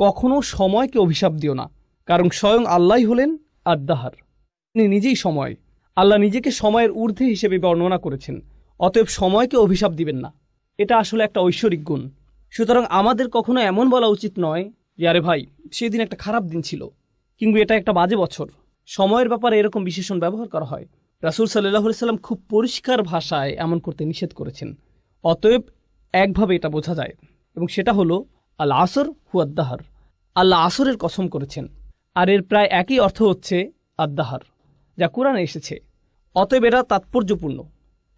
কখনো সময়কে অভিশাপ দিও না, কারণ স্বয়ং আল্লাহই হলেন আদ-দাহার, তিনি নিজেই সময়। আল্লাহ নিজেকে সময়ের ঊর্ধ্বে হিসেবে বর্ণনা করেছেন, অতএব সময়কে অভিশাপ দিবেন না। এটা আসলে একটা ঐশ্বরিক গুণ। সুতরাং আমাদের কখনো এমন বলা উচিত নয় যে আরে ভাই সেদিন একটা খারাপ দিন ছিল, কিংবা এটা একটা বাজে বছর। সময়ের ব্যাপারে এরকম বিশেষণ ব্যবহার করা হয়। রাসূল সাল্লাল্লাহু আলাইহি সাল্লাম খুব পরিষ্কার ভাষায় এমন করতে নিষেধ করেছেন। অতএব একভাবে এটা বোঝা যায়, এবং সেটা হলো আল আসর হুয়াদ-দাহার, আল্লাহ আসরের কসম করেছেন। আর এর প্রায় একই অর্থ হচ্ছে আদ-দাহার, যা কোরআনে এসেছে। অতএব এটা তাৎপর্যপূর্ণ,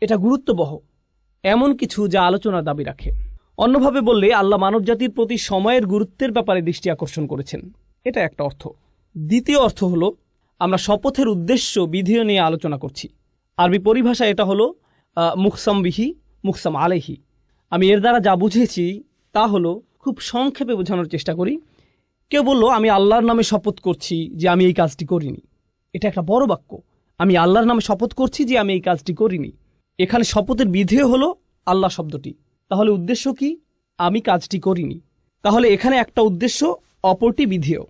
এটা গুরুত্ববহ, এমন কিছু যা আলোচনার দাবি রাখে। অন্যভাবে বললে আল্লাহ মানবজাতির প্রতি সময়ের গুরুত্বের ব্যাপারে দৃষ্টি আকর্ষণ করেছেন, এটা একটা অর্থ। দ্বিতীয় অর্থ হলো আমরা শপথের উদ্দেশ্য বিধিও নিয়ে আলোচনা করছি। আরবি পরিভাষা এটা হলো মুকসাম বিহি, মুকসাম আলাইহি। আমি এর দ্বারা যা বুঝেছি তা হলো, খুব সংক্ষেপে বোঝানোর চেষ্টা করি। কেউ বলল আমি আল্লাহর নামে শপথ করছি যে আমি এই কাজটি করিনি। এটা একটা বড় বাক্য, আমি আল্লাহর নামে শপথ করছি যে আমি এই কাজটি করিনি। এখানে শপথের বিধেয় হলো আল্লাহ শব্দটি। তাহলে উদ্দেশ্য কি? আমি কাজটি করিনি। তাহলে এখানে একটা উদ্দেশ্য, অপরটি বিধেয়।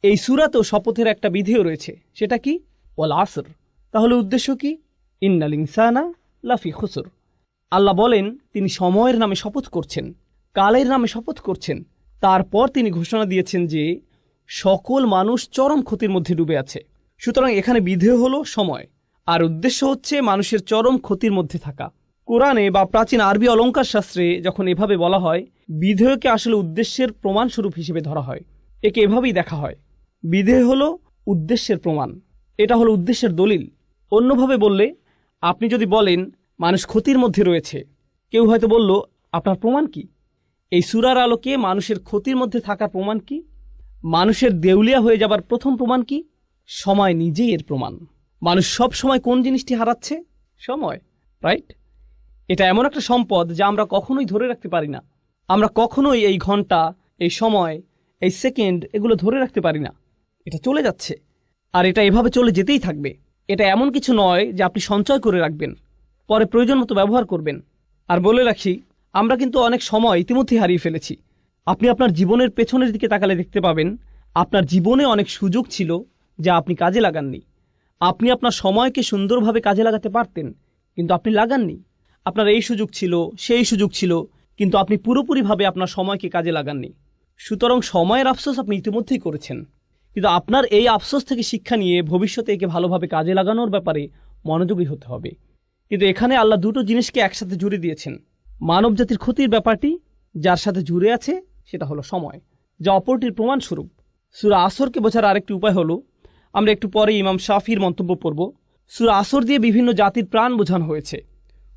এই সূরাতেও শপথের একটা বিধেয় রয়েছে, সেটা কি? ওয়াল আসর। তাহলে উদ্দেশ্য কি? ইন্নাল ইনসানা লাফি খুসর। আল্লাহ বলেন তিনি সময়ের নামে শপথ করছেন, কালের নামে শপথ করছেন। তারপর তিনি ঘোষণা দিয়েছেন যে সকল মানুষ চরম ক্ষতির মধ্যে ডুবে আছে। সুতরাং এখানে বিধেয় হলো সময়, আর উদ্দেশ্য হচ্ছে মানুষের চরম ক্ষতির মধ্যে থাকা। কোরআনে বা প্রাচীন আরবি অলঙ্কার শাস্ত্রে যখন এভাবে বলা হয়, বিধেয়কে আসলে উদ্দেশ্যের প্রমাণস্বরূপ হিসেবে ধরা হয়। একে এভাবেই দেখা হয়, বিধেয় হলো উদ্দেশ্যের প্রমাণ, এটা হলো উদ্দেশ্যের দলিল। অন্যভাবে বললে, আপনি যদি বলেন মানুষ ক্ষতির মধ্যে রয়েছে, কেউ হয়তো বলল আপনার প্রমাণ কি? এই সূরার আলোকে মানুষের ক্ষতির মধ্যে থাকার প্রমাণ কি? মানুষের দেউলিয়া হয়ে যাবার প্রথম প্রমাণ কি? সময় নিজেই এর প্রমাণ। মানুষ সব সময় কোন জিনিসটি হারাচ্ছে? সময়, রাইট? এটা এমন একটা সম্পদ যা আমরা কখনোই ধরে রাখতে পারি না। আমরা কখনোই এই ঘন্টা, এই সময়, এই সেকেন্ড এগুলো ধরে রাখতে পারি না। এটা চলে যাচ্ছে, আর এটা এভাবে চলে যেতেই থাকবে। এটা এমন কিছু নয় যে আপনি সঞ্চয় করে রাখবেন, পরে প্রয়োজন মতো ব্যবহার করবেন। আর বলে রাখি, আমরা কিন্তু অনেক সময় ইতিমধ্যে হারিয়ে ফেলেছি। আপনি আপনার জীবনের পেছনের দিকে তাকালে দেখতে পাবেন আপনার জীবনে অনেক সুযোগ ছিল যা আপনি কাজে লাগাননি। আপনি আপনার সময়কে সুন্দরভাবে কাজে লাগাতে পারতেন, কিন্তু আপনি লাগাননি। আপনার এই সুযোগ ছিল, সেই সুযোগ ছিল, কিন্তু আপনি পুরোপুরিভাবে আপনার সময়কে কাজে লাগাননি। সুতরাং সময়ের আফসোস আপনি ইতিমধ্যেই করেছেন, কিন্তু আপনার এই আফসোস থেকে শিক্ষা নিয়ে ভবিষ্যতে একে ভালোভাবে কাজে লাগানোর ব্যাপারে মনোযোগী হতে হবে। কিন্তু এখানে আল্লাহ দুটো জিনিসকে একসাথে জুড়ে দিয়েছেন। মানবজাতির ক্ষতির ব্যাপারটি যার সাথে জুড়ে আছে সেটা হলো সময়, যা অপরটির প্রমাণস্বরূপ। সূরা আসরকে বোঝার আরেকটি উপায় হলো, আমরা একটু পরে ইমাম শাফির মন্তব্য পড়ব। সূরা আসর দিয়ে বিভিন্ন জাতির প্রাণ বোঝানো হয়েছে।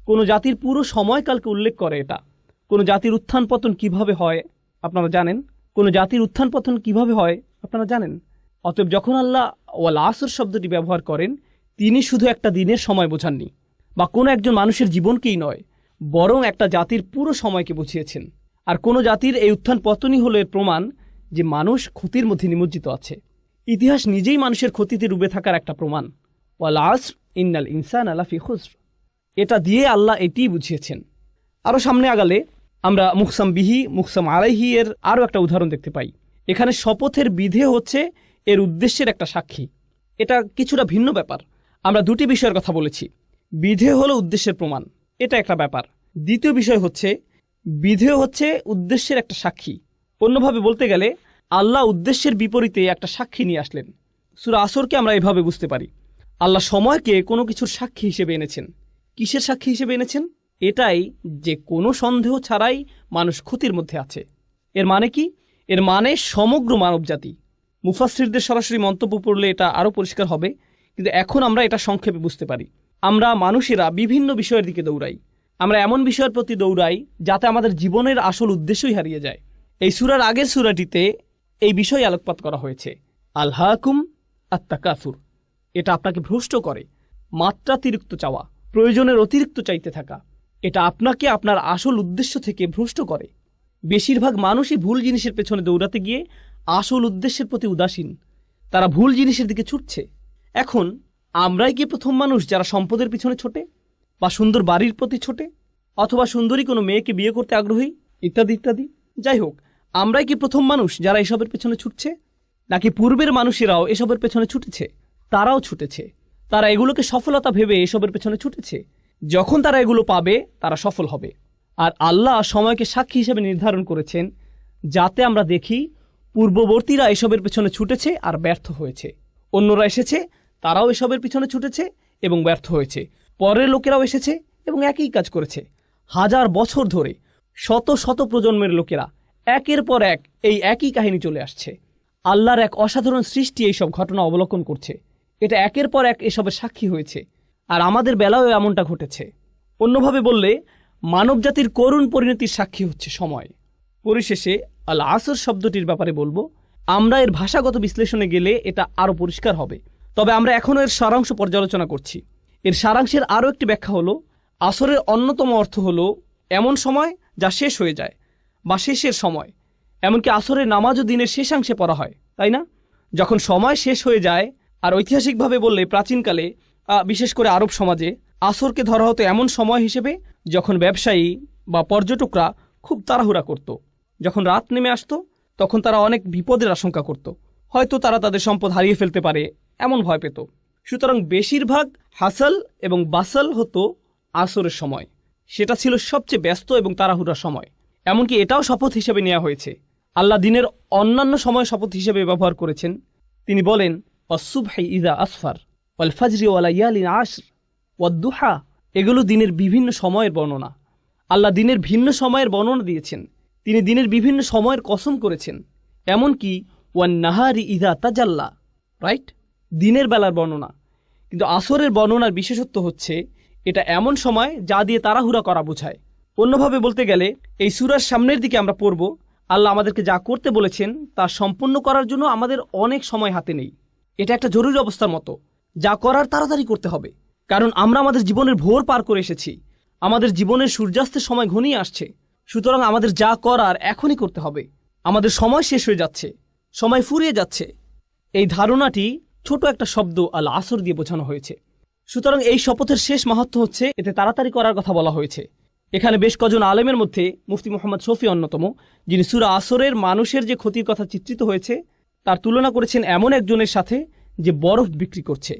কোনো জাতির পুরো সময়কালকে উল্লেখ করে এটা। কোনো জাতির উত্থান পতন কিভাবে হয় আপনারা জানেন? কোনো জাতির উত্থান পতন কিভাবে হয় আপনারা জানেন? অতএব যখন আল্লাহ ওয়াল আসর শব্দটি ব্যবহার করেন, তিনি শুধু একটা দিনের সময় বোঝাননি, বা কোনো একজন মানুষের জীবনকেই নয়, বরং একটা জাতির পুরো সময়কে বুঝিয়েছেন। আর কোনো জাতির এই উত্থান পতনই হলো এর প্রমাণ যে মানুষ ক্ষতির মধ্যে নিমজ্জিত আছে। ইতিহাস নিজেই মানুষের ক্ষতিতে ডুবে থাকার একটা প্রমাণ। ওয়াল আসর ইন্নাল ইনসানা লাফি খুসর, এটা দিয়ে আল্লাহ এটিই বুঝিয়েছেন। আরও সামনে আগালে আমরা মুকসাম বিহি, মুকসাম আলাইহি এর আরও একটা উদাহরণ দেখতে পাই। এখানে শপথের বিধে হচ্ছে এর উদ্দেশ্যের একটা সাক্ষী। এটা কিছুটা ভিন্ন ব্যাপার। আমরা দুটি বিষয়ের কথা বলেছি। বিধে হলো উদ্দেশ্যের প্রমাণ, এটা একটা ব্যাপার। দ্বিতীয় বিষয় হচ্ছে বিধেয় হচ্ছে উদ্দেশ্যের একটা সাক্ষী। অন্যভাবে বলতে গেলে আল্লাহ উদ্দেশ্যের বিপরীতে একটা সাক্ষী নিয়ে আসলেন। সূরা আসরকে আমরা এভাবে বুঝতে পারি, আল্লাহ সময়কে কোনো কিছুর সাক্ষী হিসেবে এনেছেন। কিসের সাক্ষী হিসেবে এনেছেন? এটাই যে কোনো সন্দেহ ছাড়াই মানুষ ক্ষতির মধ্যে আছে। এর মানে কি? এর মানে সমগ্র মানবজাতি। মুফাসসিরদের সরাসরি মন্তব্য পড়লে এটা আরও পরিষ্কার হবে, কিন্তু এখন আমরা এটা সংক্ষেপে বুঝতে পারি। আমরা মানুষেরা বিভিন্ন বিষয়ের দিকে দৌড়াই। আমরা এমন বিষয়ের প্রতি দৌড়াই যাতে আমাদের জীবনের আসল উদ্দেশ্যই হারিয়ে যায়। এই সূরার আগের সূরাটিতে এই বিষয় আলোকপাত করা হয়েছে, আলহাকুম আত-তাকাসুর। এটা আপনাকে ভ্রষ্ট করে, মাত্রাতিরিক্ত চাওয়া, প্রয়োজনের অতিরিক্ত চাইতে থাকা। এটা আপনাকে আপনার আসল উদ্দেশ্য থেকে ভ্রষ্ট করে। বেশিরভাগ মানুষই ভুল জিনিসের পেছনে দৌড়াতে গিয়ে আসল উদ্দেশ্যের প্রতি উদাসীন। তারা ভুল জিনিসের দিকে ছুটছে। এখন আমরাই কি প্রথম মানুষ যারা সম্পদের পিছনে ছোটে, বা সুন্দর বাড়ির প্রতি ছোটে, অথবা সুন্দরী কোনো মেয়েকে বিয়ে করতে আগ্রহী, ইত্যাদি ইত্যাদি? যাই হোক, আমরাই কি প্রথম মানুষ যারা এসবের পেছনে ছুটছে, নাকি পূর্বের মানুষেরাও এসবের পেছনে ছুটেছে? তারাও ছুটেছে, তারা এগুলোকে সফলতা ভেবে এসবের পেছনে ছুটেছে। যখন তারা এগুলো পাবে তারা সফল হবে। আর আল্লাহ সময়কে সাক্ষী হিসেবে নির্ধারণ করেছেন, যাতে আমরা দেখি পূর্ববর্তীরা এসবের পেছনে ছুটেছে আর ব্যর্থ হয়েছে। অন্যরা এসেছে, তারাও এসবের পিছনে ছুটেছে এবং ব্যর্থ হয়েছে। পরের লোকেরাও এসেছে এবং একই কাজ করেছে। হাজার বছর ধরে শত শত প্রজন্মের লোকেরা একের পর এক এই একই কাহিনী চলে আসছে। আল্লাহর এক অসাধারণ সৃষ্টি এইসব ঘটনা অবলোকন করছে। এটা একের পর এক এসবের সাক্ষী হয়েছে, আর আমাদের বেলায়ও এমনটা ঘটেছে। অন্যভাবে বললে মানবজাতির করুণ পরিণতির সাক্ষী হচ্ছে সময়। পরিশেষে আল আসর শব্দটির ব্যাপারে বলবো, আমরা এর ভাষাগত বিশ্লেষণে গেলে এটা আরও পরিষ্কার হবে, তবে আমরা এখনও এর সারাংশ পর্যালোচনা করছি। এর সারাংশের আরও একটি ব্যাখ্যা হলো, আসরের অন্যতম অর্থ হলো এমন সময় যা শেষ হয়ে যায় বা শেষের সময়। এমনকি আসরের নামাজও দিনের শেষাংশে পড়া হয়, তাই না? যখন সময় শেষ হয়ে যায়। আর ঐতিহাসিকভাবে বললে প্রাচীনকালে, বিশেষ করে আরব সমাজে, আসরকে ধরা হতো এমন সময় হিসেবে যখন ব্যবসায়ী বা পর্যটকরা খুব তাড়াহুড়া করত। যখন রাত নেমে আসতো তখন তারা অনেক বিপদের আশঙ্কা করত, হয়তো তারা তাদের সম্পদ হারিয়ে ফেলতে পারে, এমন ভয় পেত। সুতরাং বেশিরভাগ হাসাল এবং বাসাল হতো আসরের সময়। সেটা ছিল সবচেয়ে ব্যস্ত এবং তাড়াহুড়ার সময়। এমনকি এটাও শপথ হিসেবে নেওয়া হয়েছে। আল্লাহ দিনের অন্যান্য সময় শপথ হিসেবে ব্যবহার করেছেন। তিনি বলেন, অসুবহি ইদা আসফার ওয়াল ফাজরি ওয়া লায়ালিন আশর ওয়াদ-দুহা। এগুলো দিনের বিভিন্ন সময়ের বর্ণনা। আল্লাহ দিনের ভিন্ন সময়ের বর্ণনা দিয়েছেন। তিনি দিনের বিভিন্ন সময়ের কসম করেছেন। এমনকি ওয়ান নাহারি ইদা তাজাল্লা, রাইট, দিনের বেলার বর্ণনা। কিন্তু আসরের বর্ণনার বিশেষত্ব হচ্ছে এটা এমন সময় যা দিয়ে তাড়াহুড়া করা বোঝায়। অন্যভাবে বলতে গেলে এই সূরার সামনের দিকে আমরা পড়ব, আল্লাহ আমাদেরকে যা করতে বলেছেন তা সম্পন্ন করার জন্য আমাদের অনেক সময় হাতে নেই। এটা একটা জরুরি অবস্থার মতো, যা করার তাড়াতাড়ি করতে হবে। কারণ আমরা আমাদের জীবনের ভোর পার করে এসেছি, আমাদের জীবনের সূর্যাস্তের সময় ঘনিয়ে আসছে। সুতরাং আমাদের যা করার এখনই করতে হবে। আমাদের সময় শেষ হয়ে যাচ্ছে, সময় ফুরিয়ে যাচ্ছে। এই ধারণাটি ছোট একটা শব্দ আল আসর দিয়ে বোঝানো হয়েছে। সুতরাং এই শপথের শেষ মাহাত্ম্য হচ্ছে এতে তাড়াতাড়ি করার কথা বলা হয়েছে। এখানে বেশ কজন আলেমের মধ্যে মুফতি মুহাম্মদ শফি অন্যতম, যিনি সূরা আসরের মানুষের যে ক্ষতির কথা চিত্রিত হয়েছে তার তুলনা করেছেন এমন একজনের সাথে যে বরফ বিক্রি করছে।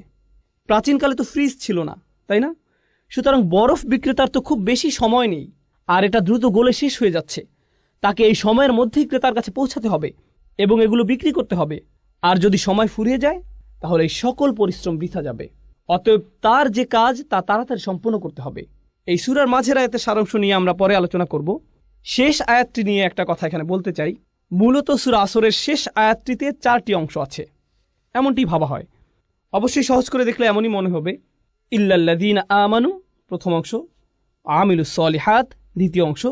প্রাচীনকালে তো ফ্রিজ ছিল না, তাই না? সুতরাং বরফ বিক্রেতার তো খুব বেশি সময় নেই, আর এটা দ্রুত গলে শেষ হয়ে যাচ্ছে। তাকে এই সময়ের মধ্যেই ক্রেতার কাছে পৌঁছাতে হবে এবং এগুলো বিক্রি করতে হবে। আর যদি সময় ফুরিয়ে যায় তাহলে এই সকল পরিশ্রম বৃথা যাবে। অতএব তার যে কাজ তা তাড়াতাড়ি সম্পন্ন করতে হবে। এই সূরার মাঝের আয়াতের সারাংশ নিয়ে আমরা পরে আলোচনা করব। শেষ আয়াতটি নিয়ে একটা কথা এখানে বলতে চাই। মূলত সূরা আসরের শেষ আয়াতটিতে 4টি অংশ আছে, এমনটি ভাবা হয়। অবশ্যই সহজ করে দেখলে এমনই মনে হবে। ইল্লাল্লাযীনা আমানু প্রথম অংশ, আমিলুস সলিহাত দ্বিতীয় অংশ,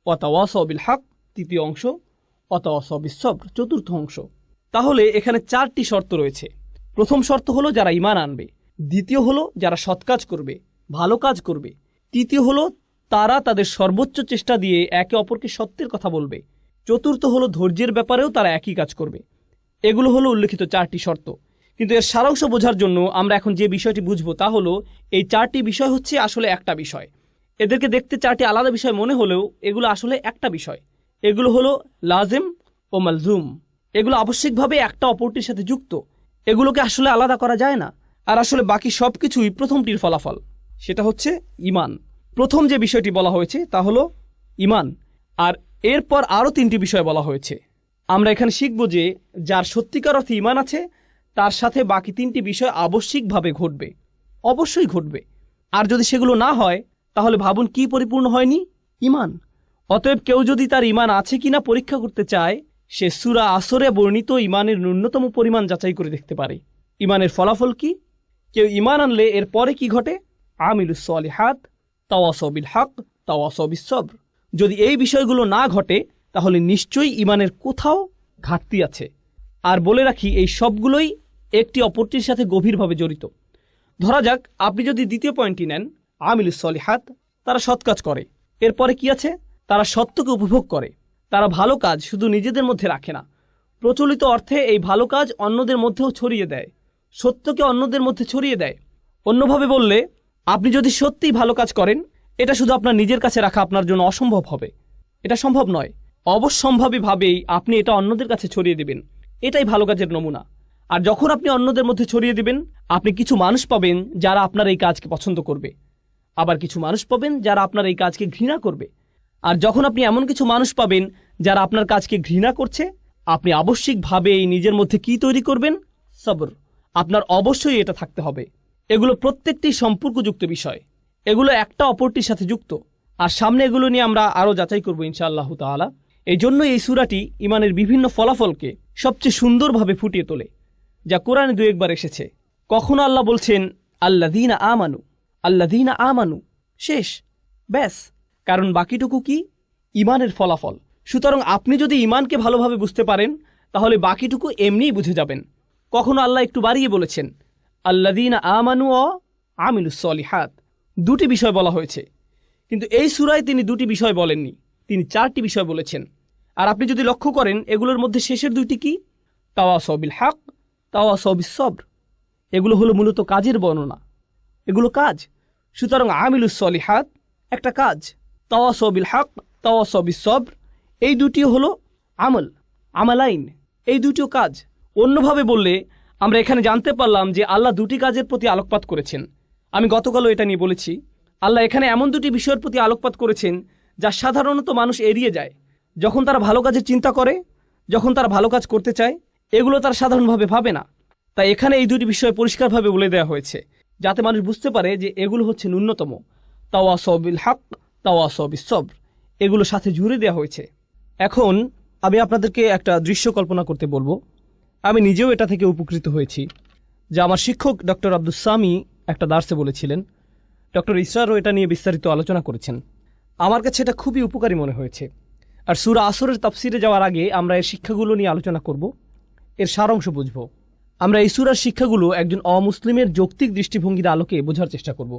ওয়াতাওয়াসাউ বিল হক তৃতীয় অংশ, ওয়াতাওয়াসাউ বিস সবর চতুর্থ অংশ। তাহলে এখানে 4টি শর্ত রয়েছে। প্রথম শর্ত হলো যারা ঈমান আনবে, দ্বিতীয় হলো যারা সৎ কাজ করবে, ভালো কাজ করবে, তৃতীয় হলো তারা তাদের সর্বোচ্চ চেষ্টা দিয়ে একে অপরকে সত্যের কথা বলবে, চতুর্থ হলো ধৈর্যের ব্যাপারেও তারা একই কাজ করবে। এগুলো হলো উল্লেখিত 4টি শর্ত। কিন্তু এর সারাংশ বোঝার জন্য আমরা এখন যে বিষয়টি বুঝবো তা হলো এই 4টি বিষয় হচ্ছে আসলে একটা বিষয়। এদেরকে দেখতে 4টি আলাদা বিষয় মনে হলেও এগুলো আসলে একটা বিষয়। এগুলো হলো লাজিম ও মালজুম। এগুলো আবশ্যিকভাবে একটা অপরটির সাথে যুক্ত। এগুলোকে আসলে আলাদা করা যায় না। আর আসলে বাকি সব কিছুই প্রথমটির ফলাফল, সেটা হচ্ছে ঈমান। প্রথম যে বিষয়টি বলা হয়েছে তা হলো ঈমান, আর এরপর আরও 3টি বিষয় বলা হয়েছে। আমরা এখানে শিখব যে যার সত্যিকার অর্থে ঈমান আছে তার সাথে বাকি 3টি বিষয় আবশ্যিকভাবে ঘটবে, অবশ্যই ঘটবে। আর যদি সেগুলো না হয় তাহলে ভাবুন কি পরিপূর্ণ হয়নি? ঈমান। অতএব কেউ যদি তার ঈমান আছে কিনা পরীক্ষা করতে চায়, সে সূরা আসরে বর্ণিত ঈমানের ন্যূনতম পরিমাণ যাচাই করে দেখতে পারে। ঈমানের ফলাফল কি? কেউ ঈমান আনলে এর পরে কি ঘটে? আমিলুস সলিহাত, তাওয়াসাউ বিল হক, তাওয়াসাউ বিস সবর। যদি এই বিষয়গুলো না ঘটে তাহলে নিশ্চয়ই ঈমানের কোথাও ঘাটতি আছে। আর বলে রাখি, এই সবগুলোই একটি অপরটির সাথে গভীরভাবে জড়িত। ধরা যাক আপনি যদি দ্বিতীয় পয়েন্টটি নেন, আমিলুস সলিহাত, তারা সৎ কাজ করে। এরপরে কি আছে? তারা সত্যকে উপভোগ করে। তারা ভালো কাজ শুধু নিজেদের মধ্যে রাখে না, প্রচলিত অর্থে এই ভালো কাজ অন্যদের মধ্যেও ছড়িয়ে দেয়, সত্যকে অন্যদের মধ্যে ছড়িয়ে দেয়। অন্যভাবে বললে, আপনি যদি সত্যিই ভালো কাজ করেন, এটা শুধু আপনার নিজের কাছে রাখা আপনার জন্য অসম্ভব হবে। এটা সম্ভব নয়। অবশ্যম্ভাবীভাবেই আপনি এটা অন্যদের কাছে ছড়িয়ে দেবেন। এটাই ভালো কাজের নমুনা। আর যখন আপনি অন্যদের মধ্যে ছড়িয়ে দেবেন, আপনি কিছু মানুষ পাবেন যারা আপনার এই কাজকে পছন্দ করবে, আবার কিছু মানুষ পাবেন যারা আপনার এই কাজকে ঘৃণা করবে। আর যখন আপনি এমন কিছু মানুষ পাবেন যারা আপনার কাজকে ঘৃণা করছে, আপনি আবশ্যিকভাবেই নিজের মধ্যে কি তৈরি করবেন? সবর। আপনার অবশ্যই এটা থাকতে হবে। এগুলো প্রত্যেকটি সম্পর্কযুক্ত বিষয়, এগুলো একটা অপরটির সাথে যুক্ত। আর সামনে এগুলো নিয়ে আমরা আরও যাচাই করবো ইনশাআল্লাহ তাআলা। এই জন্য এই সূরাটি ইমানের বিভিন্ন ফলাফলকে সবচেয়ে সুন্দরভাবে ফুটিয়ে তোলে, যা কোরআনে দু একবার এসেছে। কখনো আল্লাহ বলছেন আল্লাযীনা আমানু, আল্লাযীনা আমানু, শেষ, ব্যাস। কারণ বাকিটুকু কি? ইমানের ফলাফল। সুতরাং আপনি যদি ইমানকে ভালোভাবে বুঝতে পারেন, তাহলে বাকিটুকু এমনিই বুঝে যাবেন। কখনো আল্লাহ একটু বাড়িয়ে বলেছেন আল্লাযীনা আমানু ওয়া আমিলুস সলিহাত, দুটি বিষয় বলা হয়েছে। কিন্তু এই সূরায় তিনি দুটি বিষয় বলেননি, তিনি চারটি বিষয় বলেছেন। আর আপনি যদি লক্ষ্য করেন, এগুলোর মধ্যে শেষের দুইটি কি? তাওয়াসাউ বিল হক, তাওয়াসাউ বিস সবর। এগুলো হলো মূলত কাজের বর্ণনা, এগুলো কাজ। সুতরাং আমিলুস সলিহাত একটা কাজ, তাওয়াসাউ বিল হক, তাওয়াসাউ বিস সবর, এই দুটিও হলো আমল, আমালাইন, এই দুটিও কাজ। অন্যভাবে বললে আমরা এখানে জানতে পারলাম যে আল্লাহ দুটি কাজের প্রতি আলোকপাত করেছেন। আমি গতকালও এটা নিয়ে বলেছি, আল্লাহ এখানে এমন দুটি বিষয়ের প্রতি আলোকপাত করেছেন যা সাধারণত মানুষ এড়িয়ে যায়। যখন তারা ভালো কাজের চিন্তা করে, যখন তারা ভালো কাজ করতে চায়, এগুলো তারা সাধারণভাবে ভাবে না। তাই এখানে এই দুটি বিষয় পরিষ্কারভাবে বলে দেওয়া হয়েছে, যাতে মানুষ বুঝতে পারে যে এগুলো হচ্ছে ন্যূনতম। তাওয়াসাউ বিল হক, তাওয়াসাউ বিস সবর, এগুলো সাথে জুড়ে দেওয়া হয়েছে। এখন আমি আপনাদেরকে একটা দৃশ্য কল্পনা করতে বলবো। আমি নিজেও এটা থেকে উপকৃত হয়েছি, যা আমার শিক্ষক ডক্টর আব্দুস সামি একটা দার্সে বলেছিলেন। ডক্টর ইসরারও এটা নিয়ে বিস্তারিত আলোচনা করেছেন। আমার কাছে এটা খুবই উপকারী মনে হয়েছে। আর সূরা আসরের তাফসিরে যাওয়ার আগে আমরা এর শিক্ষাগুলো নিয়ে আলোচনা করব, এর সারাংশ বুঝব। আমরা এই সূরার শিক্ষাগুলো একজন অমুসলিমের যৌক্তিক দৃষ্টিভঙ্গির আলোকে বোঝার চেষ্টা করব।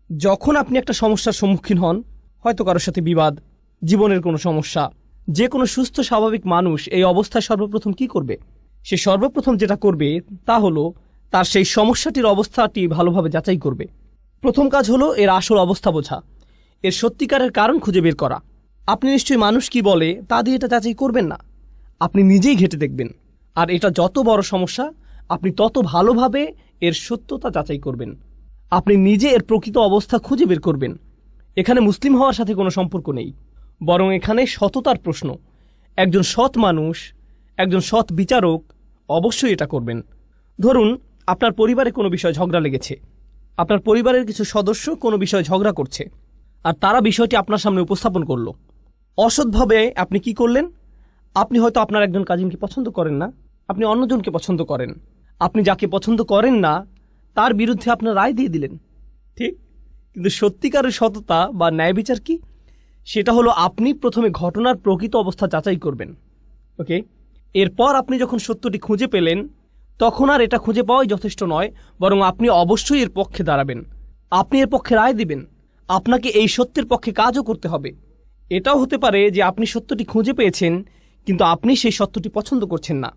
যখন আপনি একটা সমস্যার সম্মুখীন হন, হয়তো কারোর সাথে বিবাদ, জীবনের কোনো সমস্যা, যে কোনো সুস্থ স্বাভাবিক মানুষ এই অবস্থায় সর্বপ্রথম কি করবে? সে সর্বপ্রথম যেটা করবে তা হলো তার সেই সমস্যাটির অবস্থাটি ভালোভাবে যাচাই করবে। প্রথম কাজ হলো এর আসল অবস্থা বোঝা, এর সত্যিকারের কারণ খুঁজে বের করা। আপনি নিশ্চয়ই মানুষ কি বলে তা দিয়ে এটা যাচাই করবেন না, আপনি নিজেই ঘেঁটে দেখবেন। আর এটা যত বড় সমস্যা, আপনি তত ভালোভাবে এর সত্যতা যাচাই করবেন। আপনি নিজে এর প্রকৃত অবস্থা খুঁজে বের করবেন। এখানে মুসলিম হওয়ার সাথে কোনো সম্পর্ক নেই, বরং এখানে সততার প্রশ্ন। একজন সৎ মানুষ, একজন সৎ বিচারক অবশ্যই এটা করবেন। ধরুন আপনার পরিবারে কোনো বিষয় ঝগড়া লেগেছে, আপনার পরিবারের কিছু সদস্য কোনো বিষয়ে ঝগড়া করছে, আর তারা বিষয়টি আপনার সামনে উপস্থাপন করলো। অসৎভাবে আপনি কি করলেন? আপনি হয়তো আপনার একজন কাজিনকে পছন্দ করেন না, আপনি অন্যজনকে পছন্দ করেন। আপনি যাকে পছন্দ করেন না তার বিরুদ্ধে আপনার রায় দিয়ে দিলেন, ঠিক? কিন্তু সত্যিকারের সততা বা ন্যায় বিচার কি? সেটা হলো আপনি প্রথমে ঘটনার প্রকৃত অবস্থা যাচাই করবেন, ওকে? এরপর আপনি যখন সত্যটি খুঁজে পেলেন, তখন আর এটা খুঁজে পাওয়াই যথেষ্ট নয়, বরং আপনি অবশ্যই এর পক্ষে দাঁড়াবেন, আপনি এর পক্ষে রায় দিবেন। আপনাকে এই সত্যের পক্ষে কাজও করতে হবে। এটাও হতে পারে যে আপনি সত্যটি খুঁজে পেয়েছেন, কিন্তু আপনি সেই সত্যটি পছন্দ করছেন না।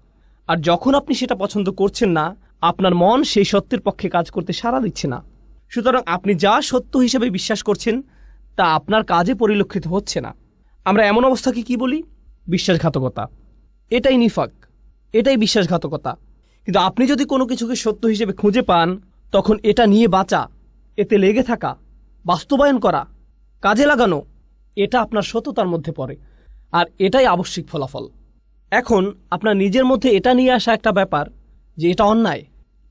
আর যখন আপনি সেটা পছন্দ করছেন না, আপনার মন সেই সত্যের পক্ষে কাজ করতে সাড়া দিচ্ছে না। সুতরাং আপনি যা সত্য হিসেবে বিশ্বাস করছেন তা আপনার কাজে পরিলক্ষিত হচ্ছে না। আমরা এমন অবস্থাকে কি বলি? বিশ্বাসঘাতকতা। এটাই নিফাক, এটাই বিশ্বাসঘাতকতা। কিন্তু আপনি যদি কোনো কিছুকে সত্য হিসেবে খুঁজে পান, তখন এটা নিয়ে বাঁচা, এতে লেগে থাকা, বাস্তবায়ন করা, কাজে লাগানো, এটা আপনার সততার মধ্যে পড়ে। আর এটাই আবশ্যিক ফলাফল। এখন আপনার নিজের মধ্যে এটা নিয়ে আসা একটা ব্যাপার যে এটা অন্যায়,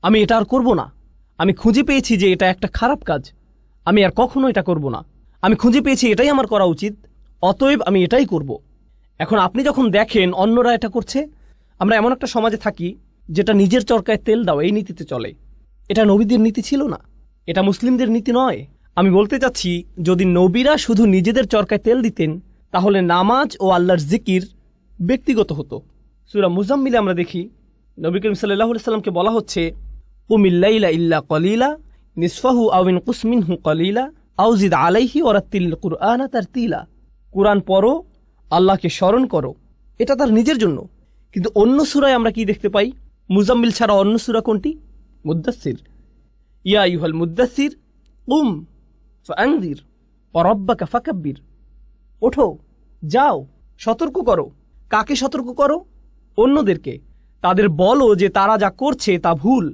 আমি এটা আর করব না। আমি খুঁজে পেয়েছি যে এটা একটা খারাপ কাজ, আমি আর কখনো এটা করব না। আমি খুঁজে পেয়েছি এটাই আমার করা উচিত, অতএব আমি এটাই করব। এখন আপনি যখন দেখেন অন্যরা এটা করছে, আমরা এমন একটা সমাজে থাকি যেটা নিজের চরকায় তেল দাও এই নীতিতে চলে। এটা নবীদের নীতি ছিল না, এটা মুসলিমদের নীতি নয়। আমি বলতে চাচ্ছি, যদি নবীরা শুধু নিজেদের চরকায় তেল দিতেন, তাহলে নামাজ ও আল্লাহর জিকির ব্যক্তিগত হতো। সূরা মুজাম্মিলে আমরা দেখি নবী করিম সাল্লাল্লাহু আলাইহি সাল্লামকে বলা হচ্ছে, কুমিল লাইলা ইল্লা কলিলা নিসফাহু আও ইনকুস মিনহু কলিলা আও জিদ আলাইহি ওয়ারাত্তিল কুরআনা তারতিলা। কুরআন পড়ো, আল্লাহকে স্মরণ করো, এটা তার নিজের জন্য। কিন্তু অন্য সূরায় আমরা কি দেখতে পাই? মুজাম্মিল ছাড়া অন্য সূরা কোনটি? মুদ্দাসসির। ইয়া আইয়ুহাল মুদ্দাসসির কুম ফাআনযির ওয়া রাব্বাকা ফাকাব্বির। ওঠো, যাও, সতর্ক করো। কাকে সতর্ক করো? অন্যদেরকে। তাদের বলো যে তারা যা করছে তা ভুল।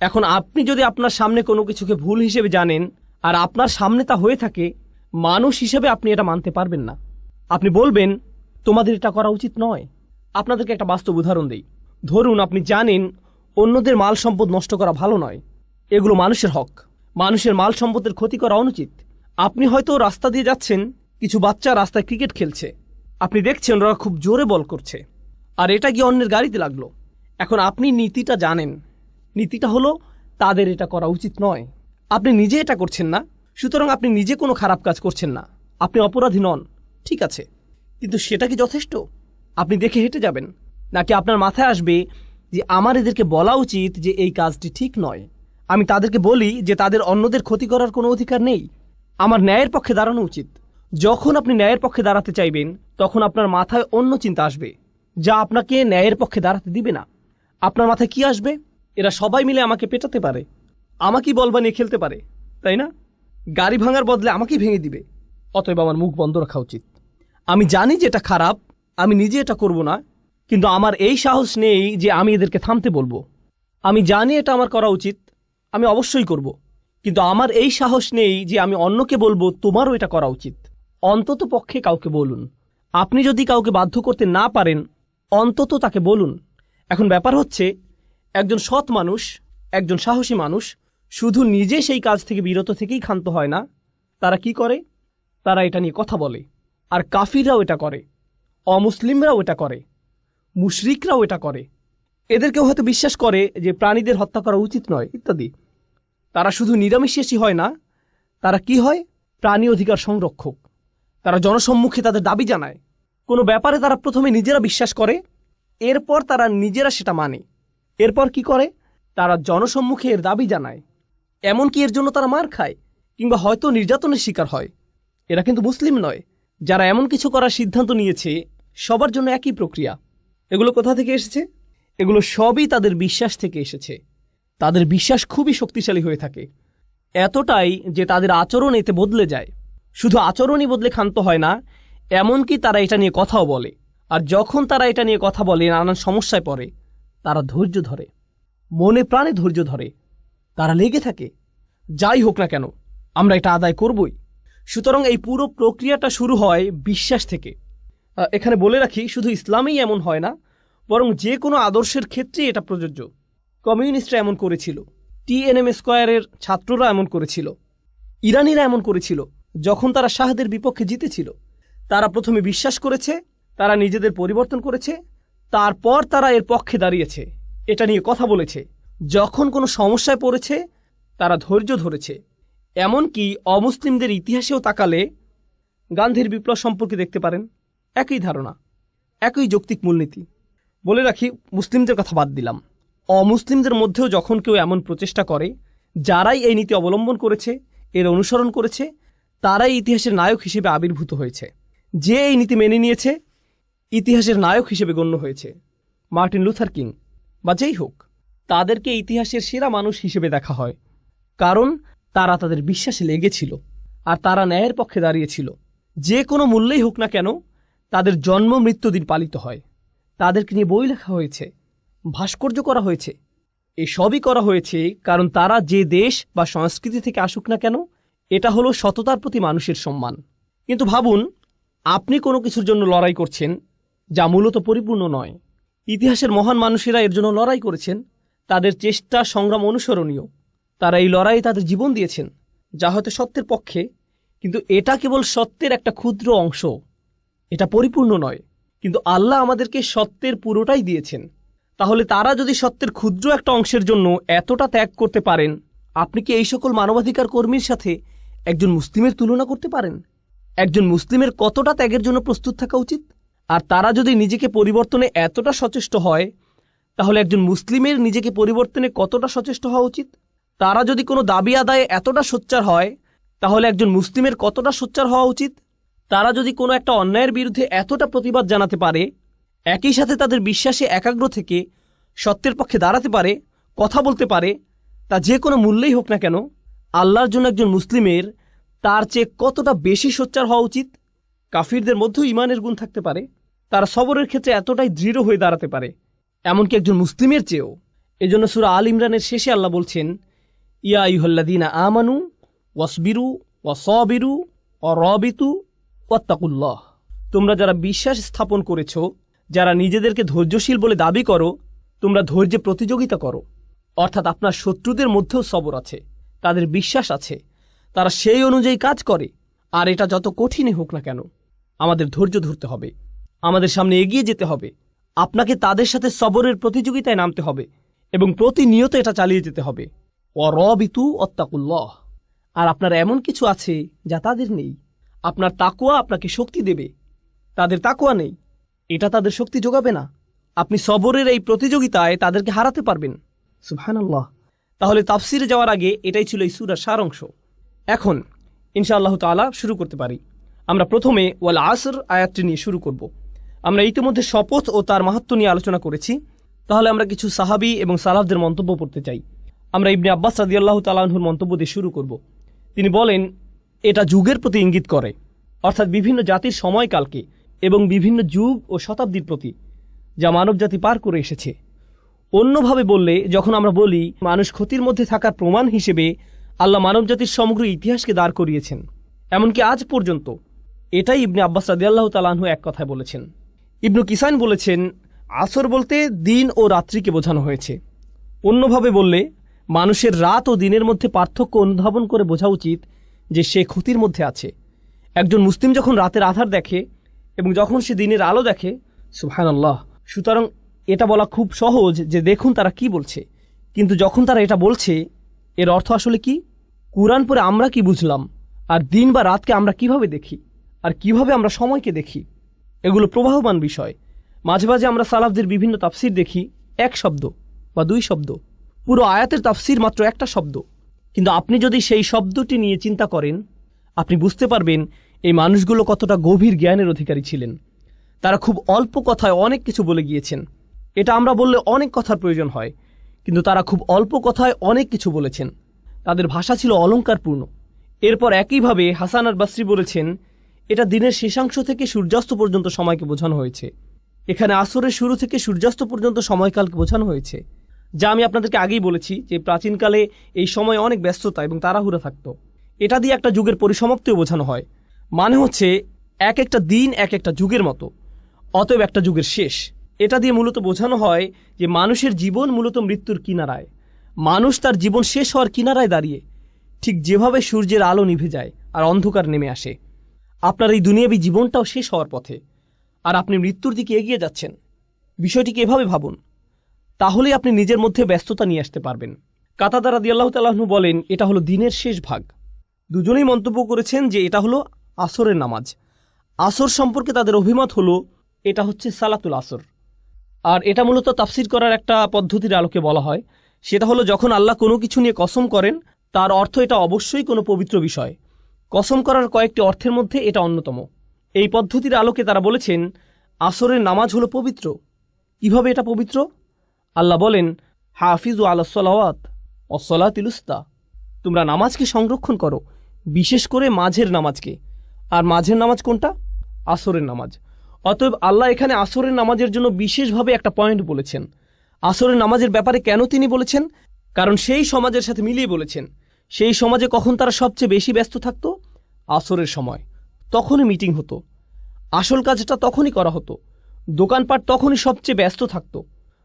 এখন আপনি যদি আপনার সামনে কোনো কিছুকে ভুল হিসেবে জানেন আর আপনার সামনে তা হয়ে থাকে, মানুষ হিসেবে আপনি এটা মানতে পারবেন না। আপনি বলবেন তোমাদের এটা করা উচিত নয়। আপনাদেরকে একটা বাস্তব উদাহরণ দেই। ধরুন আপনি জানেন অন্যদের মাল সম্পদ নষ্ট করা ভালো নয়, এগুলো মানুষের হক। মানুষের মাল সম্পদের ক্ষতি করা অনুচিত। আপনি হয়তো রাস্তা দিয়ে যাচ্ছেন, কিছু বাচ্চা রাস্তায় ক্রিকেট খেলছে, আপনি দেখছেন ওরা খুব জোরে বল করছে, আর এটা গিয়ে অন্যের গাড়িতে লাগলো। এখন আপনি নীতিটা জানেন, নীতিটা হলো তাদের এটা করা উচিত নয়। আপনি নিজে এটা করছেন না, সুতরাং আপনি নিজে কোনো খারাপ কাজ করছেন না, আপনি অপরাধী নন, ঠিক আছে। কিন্তু সেটা কি যথেষ্ট? আপনি দেখে হেঁটে যাবেন, নাকি আপনার মাথায় আসবে যে আমার এদেরকে বলা উচিত যে এই কাজটি ঠিক নয়, আমি তাদেরকে বলি যে তাদের অন্যদের ক্ষতি করার কোনো অধিকার নেই, আমার ন্যায়ের পক্ষে দাঁড়ানো উচিত। যখন আপনি ন্যায়ের পক্ষে দাঁড়াতে চাইবেন তখন আপনার মাথায় অন্য চিন্তা আসবে যা আপনাকে ন্যায়ের পক্ষে দাঁড়াতে দিবে না। আপনার মাথায় কি আসবে? এরা সবাই মিলে আমাকে পেটাতে পারে, আমাকেই বল বানিয়ে খেলতে পারে, তাই না? গাড়ি ভাঙার বদলে আমাকেই ভেঙে দিবে। অতএব আমার মুখ বন্ধ রাখা উচিত। আমি জানি যে এটা খারাপ, আমি নিজে এটা করব না, কিন্তু আমার এই সাহস নেই যে আমি এদেরকে থামতে বলবো। আমি জানি এটা আমার করা উচিত, আমি অবশ্যই করব, কিন্তু আমার এই সাহস নেই যে আমি অন্যকে বলবো তোমারও এটা করা উচিত। অন্তত পক্ষে কাউকে বলুন। আপনি যদি কাউকে বাধ্য করতে না পারেন, অন্তত তাকে বলুন। এখন ব্যাপার হচ্ছে, একজন সৎ মানুষ, একজন সাহসী মানুষ শুধু নিজে সেই কাজ থেকে বিরত থেকেই ক্ষান্ত হয় না, তারা কি করে? তারা এটা নিয়ে কথা বলে। আর কাফিররাও এটা করে, অমুসলিমরাও এটা করে, মুশরিকরাও এটা করে। এদেরকেও হয়তো বিশ্বাস করে যে প্রাণীদের হত্যা করা উচিত নয় ইত্যাদি। তারা শুধু নিরামিষাশী হয় না, তারা কি হয়? প্রাণী অধিকার সংরক্ষক। তারা জনসম্মুখে তাদের দাবি জানায়। কোনো ব্যাপারে তারা প্রথমে নিজেরা বিশ্বাস করে, এরপর তারা নিজেরা সেটা মানে। এরপর কি করে? তারা জনসম্মুখে এর দাবি জানায়, এমনকি এর জন্য তারা মার খায় কিংবা হয়তো নির্যাতনের শিকার হয়। এরা কিন্তু মুসলিম নয়। যারা এমন কিছু করার সিদ্ধান্ত নিয়েছে সবার জন্য একই প্রক্রিয়া। এগুলো কোথা থেকে এসেছে? এগুলো সবই তাদের বিশ্বাস থেকে এসেছে। তাদের বিশ্বাস খুবই শক্তিশালী হয়ে থাকে, এতটাই যে তাদের আচরণ এতে বদলে যায়। শুধু আচরণই বদলে ক্ষান্ত হয় না, এমনকি তারা এটা নিয়ে কথাও বলে। আর যখন তারা এটা নিয়ে কথা বলে নানান সমস্যায় পড়ে, তারা ধৈর্য ধরে, মনে প্রাণে ধৈর্য ধরে, তারা লেগে থাকে। যাই হোক না কেন, আমরা এটা আদায় করবই। সুতরাং এই পুরো প্রক্রিয়াটা শুরু হয় বিশ্বাস থেকে। এখানে বলে রাখি, শুধু ইসলামেই এমন হয় না, বরং যে কোনো আদর্শের ক্ষেত্রেই এটা প্রযোজ্য। কমিউনিস্টরা এমন করেছিল, টিএনএম স্কোয়ারের ছাত্ররা এমন করেছিল, ইরানিরা এমন করেছিল। যখন তারা শাহদের বিপক্ষে জিতেছিল, তারা প্রথমে বিশ্বাস করেছে, তারা নিজেদের পরিবর্তন করেছে, তারপর তারা এর পক্ষে দাঁড়িয়েছে, এটা নিয়ে কথা বলেছে। যখন কোনো সমস্যায় পড়েছে তারা ধৈর্য ধরেছে। এমনকি অমুসলিমদের ইতিহাসেও তাকালে গান্ধীর বিপ্লব সম্পর্কে দেখতে পারেন, একই ধারণা, একই যৌক্তিক মূলনীতি। বলে রাখি, মুসলিমদের কথা বাদ দিলাম, অমুসলিমদের মধ্যেও যখন কেউ এমন প্রচেষ্টা করে, যারাই এই নীতি অবলম্বন করেছে, এর অনুসরণ করেছে, তারাই ইতিহাসের নায়ক হিসেবে আবির্ভূত হয়েছে। যে এই নীতি মেনে নিয়েছে, ইতিহাসের নায়ক হিসেবে গণ্য হয়েছে। মার্টিন লুথার কিং বা যেই হোক, তাদেরকে ইতিহাসের সেরা মানুষ হিসেবে দেখা হয়, কারণ তারা তাদের বিশ্বাসে লেগেছিল আর তারা ন্যায়ের পক্ষে দাঁড়িয়েছিল। যে কোনো মূল্যেই হোক না কেন, তাদের জন্ম মৃত্যুদিন পালিত হয়, তাদেরকে নিয়ে বই লেখা হয়েছে, ভাস্কর্য করা হয়েছে। এসবই করা হয়েছে কারণ তারা যে দেশ বা সংস্কৃতি থেকে আসুক না কেন, এটা হলো সততার প্রতি মানুষের সম্মান। কিন্তু ভাবুন, আপনি কোনো কিছুর জন্য লড়াই করছেন যা মূলত পরিপূর্ণ নয়। ইতিহাসের মহান মানুষেরা এর জন্য লড়াই করেছেন, তাদের চেষ্টা সংগ্রাম অনুসরণীয়। তারা এই লড়াইয়ে তাদের জীবন দিয়েছেন, যা হয়তো সত্যের পক্ষে, কিন্তু এটা কেবল সত্যের একটা ক্ষুদ্র অংশ, এটা পরিপূর্ণ নয়। কিন্তু আল্লাহ আমাদেরকে সত্যের পুরোটাই দিয়েছেন। তাহলে তারা যদি সত্যের ক্ষুদ্র একটা অংশের জন্য এতটা ত্যাগ করতে পারেন, আপনি কি এই সকল মানবাধিকার কর্মীর সাথে একজন মুসলিমের তুলনা করতে পারেন? একজন মুসলিমের কতটা ত্যাগের জন্য প্রস্তুত থাকা উচিত? আর তারা যদি নিজেকে পরিবর্তনে এতটা সচেষ্ট হয়, তাহলে একজন মুসলিমের নিজেকে পরিবর্তনে কতটা সচেষ্ট হওয়া উচিত? তারা যদি কোনো দাবি আদায়ে এতটা সোচ্চার হয়, তাহলে একজন মুসলিমের কতটা সোচ্চার হওয়া উচিত? তারা যদি কোনো একটা অন্যায়ের বিরুদ্ধে এতটা প্রতিবাদ জানাতে পারে, একই সাথে তাদের বিশ্বাসে একাগ্র থেকে সত্যের পক্ষে দাঁড়াতে পারে, কথা বলতে পারে, তা যে কোনো মূল্যেই হোক না কেন, আল্লাহর জন্য একজন মুসলিমের তার চেয়ে কতটা বেশি সোচ্চার হওয়া উচিত? কাফিরদের মধ্যেও ইমানের গুণ থাকতে পারে, তারা সবরের ক্ষেত্রে এতটাই দৃঢ় হয়ে দাঁড়াতে পারে, এমনকি একজন মুসলিমের চেয়েও। এজন্য সূরা আল ইমরানের শেষে আল্লাহ বলছেন, ইয়া আইয়ুহাল্লাযীনা আমানু ওয়াসবিরু ওয়াসাবিরু ওয়ারাবিতু ওয়াত্তাকুল্লাহ। তোমরা যারা বিশ্বাস স্থাপন করেছো, যারা নিজেদেরকে ধৈর্যশীল বলে দাবি করো, তোমরা ধৈর্যে প্রতিযোগিতা করো। অর্থাৎ আপনার শত্রুদের মধ্যেও সবর আছে, তাদের বিশ্বাস আছে, তারা সেই অনুযায়ী কাজ করে। আর এটা যত কঠিনই হোক না কেন, আমাদের ধৈর্য ধরতে হবে, আমাদের সামনে এগিয়ে যেতে হবে। আপনাকে তাদের সাথে সবরের প্রতিযোগিতায় নামতে হবে এবং প্রতিনিয়ত এটা চালিয়ে যেতে হবে। ওয়ারাবিতু ওয়াত্তাকুল্লাহ। আর আপনার এমন কিছু আছে যা তাদের নেই। আপনার তাকওয়া আপনাকে শক্তি দেবে, তাদের তাকওয়া নেই, এটা তাদের শক্তি যোগাবে না। আপনি সবরের এই প্রতিযোগিতায় তাদেরকে হারাতে পারবেন। সুবহানাল্লাহ। তাহলে তাফসিরে যাওয়ার আগে এটাই ছিল এই সূরার সারাংশ। এখন ইনশাআল্লাহ তাআলা শুরু করতে পারি। আমরা প্রথমে ওয়াল আসর আয়াতটি নিয়ে শুরু করব। আমরা ইতিমধ্যে শপথ ও তার মাহাত্ম্য নিয়ে আলোচনা করেছি। তাহলে আমরা কিছু সাহাবী এবং সালাফদের মন্তব্য পড়তে চাই। আমরা ইবনে আব্বাস রাদিয়াল্লাহু তাআলা আনহুর মন্তব্য দিয়ে শুরু করব। তিনি বলেন, এটা যুগের প্রতি ইঙ্গিত করে, অর্থাৎ বিভিন্ন জাতির সময়কালকে এবং বিভিন্ন যুগ ও শতাব্দীর প্রতি, যা মানবজাতি পার করে এসেছে। অন্যভাবে বললে, যখন আমরা বলি মানুষ ক্ষতির মধ্যে থাকার প্রমাণ হিসেবে আল্লাহ মানবজাতির সমগ্র ইতিহাসকে দাঁড় করিয়েছেন, এমনকি আজ পর্যন্ত, এটাই ইবনে আব্বাস রাদিয়াল্লাহু তাআলা আনহু এক কথায় বলেছেন। ইবনু কিসান বলেছেন, আসর বলতে দিন ও রাত্রিকে বোঝানো হয়েছে। অন্যভাবে বললে, মানুষের রাত ও দিনের মধ্যে পার্থক্য অনুধাবন করে বোঝা উচিত যে সে ক্ষতির মধ্যে আছে। একজন মুসলিম যখন রাতের আধার দেখে এবং যখন সে দিনের আলো দেখে, সুবহানাল্লাহ। সুতরাং এটা বলা খুব সহজ যে দেখুন তারা কি বলছে, কিন্তু যখন তারা এটা বলছে, এর অর্থ আসলে কি? কুরআন পড়ে আমরা কি বুঝলাম, আর দিন বা রাতকে আমরা কিভাবে দেখি, আর কিভাবে আমরা সময়কে দেখি, এগুলো প্রবাহমান বিষয়। মাঝে মাঝে আমরা সালাফদের বিভিন্ন তাফসির দেখি, এক শব্দ বা দুই শব্দ, পুরো আয়াতের তাফসির মাত্র একটা শব্দ। কিন্তু আপনি যদি সেই শব্দটি নিয়ে চিন্তা করেন, আপনি বুঝতে পারবেন এই মানুষগুলো কতটা গভীর জ্ঞানের অধিকারী ছিলেন। তারা খুব অল্প কথায় অনেক কিছু বলে গিয়েছেন। এটা আমরা বললে অনেক কথার প্রয়োজন হয়, কিন্তু তারা খুব অল্প কথায় অনেক কিছু বলেছেন। তাদের ভাষা ছিল অলঙ্কারপূর্ণ। এরপর একইভাবে হাসান আল বসরি বলেছেন, এটা দিনের শেষাংশ থেকে সূর্যাস্ত পর্যন্ত সময়কে বোঝানো হয়েছে। এখানে আসরের শুরু থেকে সূর্যাস্ত পর্যন্ত সময়কালকে বোঝানো হয়েছে, যা আমি আপনাদেরকে আগেই বলেছি যে প্রাচীনকালে এই সময় অনেক ব্যস্ততা এবং তাড়াহুড়া থাকত। এটা দিয়ে একটা যুগের পরিসমাপ্তিও বোঝানো হয়। মানে হচ্ছে এক একটা দিন এক একটা যুগের মতো, অতএব একটা যুগের শেষ। এটা দিয়ে মূলত বোঝানো হয় যে মানুষের জীবন মূলত মৃত্যুর কিনারায়। মানুষ তার জীবন শেষ হওয়ার কিনারায় দাঁড়িয়ে, ঠিক যেভাবে সূর্যের আলো নিভে যায় আর অন্ধকার নেমে আসে। আপনার এই দুনিয়াবী জীবনটাও শেষ হওয়ার পথে, আর আপনি মৃত্যুর দিকে এগিয়ে যাচ্ছেন। বিষয়টিকে এভাবে ভাবুন, তাহলেই আপনি নিজের মধ্যে ব্যস্ততা নিয়ে আসতে পারবেন। কাতাদা রাদিয়াল্লাহু তাআলা আনহু বলেন, এটা হলো দিনের শেষ ভাগ। দুজনেই মন্তব্য করেছেন যে এটা হলো আসরের নামাজ। আসর সম্পর্কে তাদের অভিমত হলো এটা হচ্ছে সালাতুল আসর। আর এটা মূলত তাফসির করার একটা পদ্ধতির আলোকে বলা হয়। সেটা হলো, যখন আল্লাহ কোনো কিছু নিয়ে কসম করেন, তার অর্থ এটা অবশ্যই কোনো পবিত্র বিষয়। কসম করার কয়েকটি অর্থের মধ্যে এটা অন্যতম। এই পদ্ধতির আলোকে তারা বলেছেন, আসরের নামাজ হলো পবিত্র। কিভাবে এটা পবিত্র? আল্লাহ বলেন, হাফিজু আলাস সালাওয়াত ওয়াস সালাতিল উস্তা, তোমরা নামাজকে সংরক্ষণ করো, বিশেষ করে মাঝের নামাজকে। আর মাঝের নামাজ কোনটা? আসরের নামাজ। অতএব আল্লাহ এখানে আসরের নামাজের জন্য বিশেষভাবে একটা পয়েন্ট বলেছেন। আসরের নামাজের ব্যাপারে কেন তিনি বলেছেন? কারণ সেই সমাজের সাথে মিলিয়ে বলেছেন। সেই সমাজে কখন তারা সবচেয়ে বেশি ব্যস্ত থাকতো? আসরের সময়। তখনই মিটিং হতো, আসল কাজটা তখনই করা হতো। দোকানপাট তখনই সবচেয়ে ব্যস্ত থাকতো।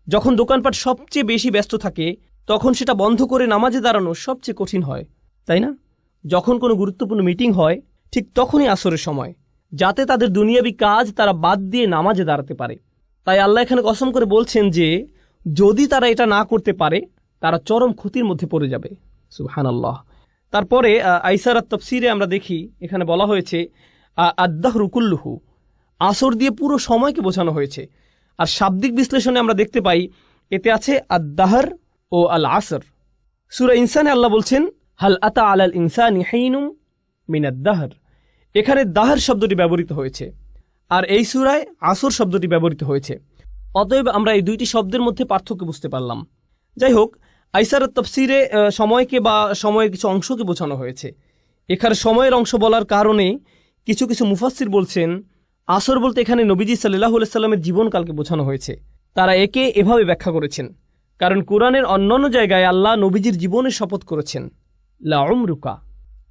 যখন দোকানপাট সবচেয়ে বেশি ব্যস্ত থাকে, তখন সেটা বন্ধ করে নামাজে দাঁড়ানো সবচেয়ে কঠিন হয়, তাই না? যখন কোনো গুরুত্বপূর্ণ মিটিং হয়, ঠিক তখনই আসরের সময়, যাতে তাদের দুনিয়াবী কাজ তারা বাদ দিয়ে নামাজে দাঁড়াতে পারে। তাই আল্লাহ এখানে কসম করে বলছেন যে যদি তারা এটা না করতে পারে, তারা চরম ক্ষতির মধ্যে পড়ে যাবে। সুবহানাল্লাহ। তারপরে আইসারাত তাফসিরে আমরা দেখি, এখানে বলা হয়েছে আদ-দাহরু কুল্লুহু, আসর দিয়ে পুরো সময়কে বোঝানো হয়েছে। আর শাব্দিক বিশ্লেষণে আমরা দেখতে পাই এতে আছে আদ-দাহর ও আল আসর। সূরা ইনসানে আল্লাহ বলছেন, হাল আতা আলাল ইনসানি হিনুম মিনাদ-দাহর। এখানে দাহর শব্দটি ব্যবহৃত হয়েছে, আর এই সূরায় আসর শব্দটি ব্যবহৃত হয়েছে। অতএব আমরা এই দুইটি শব্দের মধ্যে পার্থক্য বুঝতে পারলাম। যাই হোক, আইসারাত তাফসিরে সময়কে বা সময়ের কিছু অংশকে বোঝানো হয়েছে। এখানে সময়ের অংশ বলার কারণে কিছু কিছু মুফাসসির বলছেন আসর বলতে এখানে নবীজি সাল্লাল্লাহু আলাইহি সাল্লামের জীবনকালকে বোঝানো হয়েছে। তারা একে এভাবে ব্যাখ্যা করেছেন, কারণ কোরআনের অন্যান্য জায়গায় আল্লাহ নবীজির জীবনের শপথ করেছেন লাউমরুকা,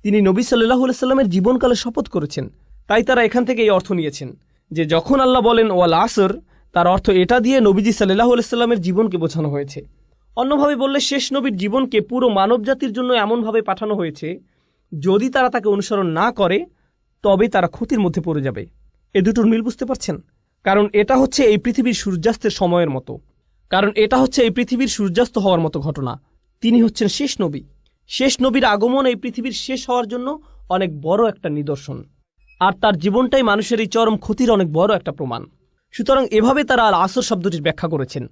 তিনি নবী সাল্লাল্লাহু আলাইহি সাল্লামের জীবনকালে শপথ করেছেন। তাই তারা এখান থেকে এই অর্থ নিয়েছেন যে যখন আল্লাহ বলেন ওয়াল আসর, তার অর্থ এটা দিয়ে নবীজি সাল্লাল্লাহু আলাইহি সাল্লামের জীবনকে বোঝানো হয়েছে। অন্যভাবে বললে শেষ নবীর জীবনকে পুরো মানব জাতির জন্য এমনভাবে পাঠানো হয়েছে, যদি তারা তাকে অনুসরণ না করে তবে তারা ক্ষতির মধ্যে পড়ে যাবে। এ দুটোর মিল বুঝতে পারছেন? কারণ এটা হচ্ছে এই পৃথিবীর সূর্যাস্তের সময়ের মতো, সূর্যাস্ত হওয়ার মতো ঘটনা। তিনি হচ্ছেন শেষ নবী। শেষ নবীর আগমন এই পৃথিবীর শেষ হওয়ার জন্য অনেক বড় একটা নিদর্শন, আর তার জীবনটাই মানুষের এই চরম ক্ষতির অনেক বড় একটা প্রমাণ। সুতরাং এভাবে তারা আল আসর শব্দটির ব্যাখ্যা করেছেন।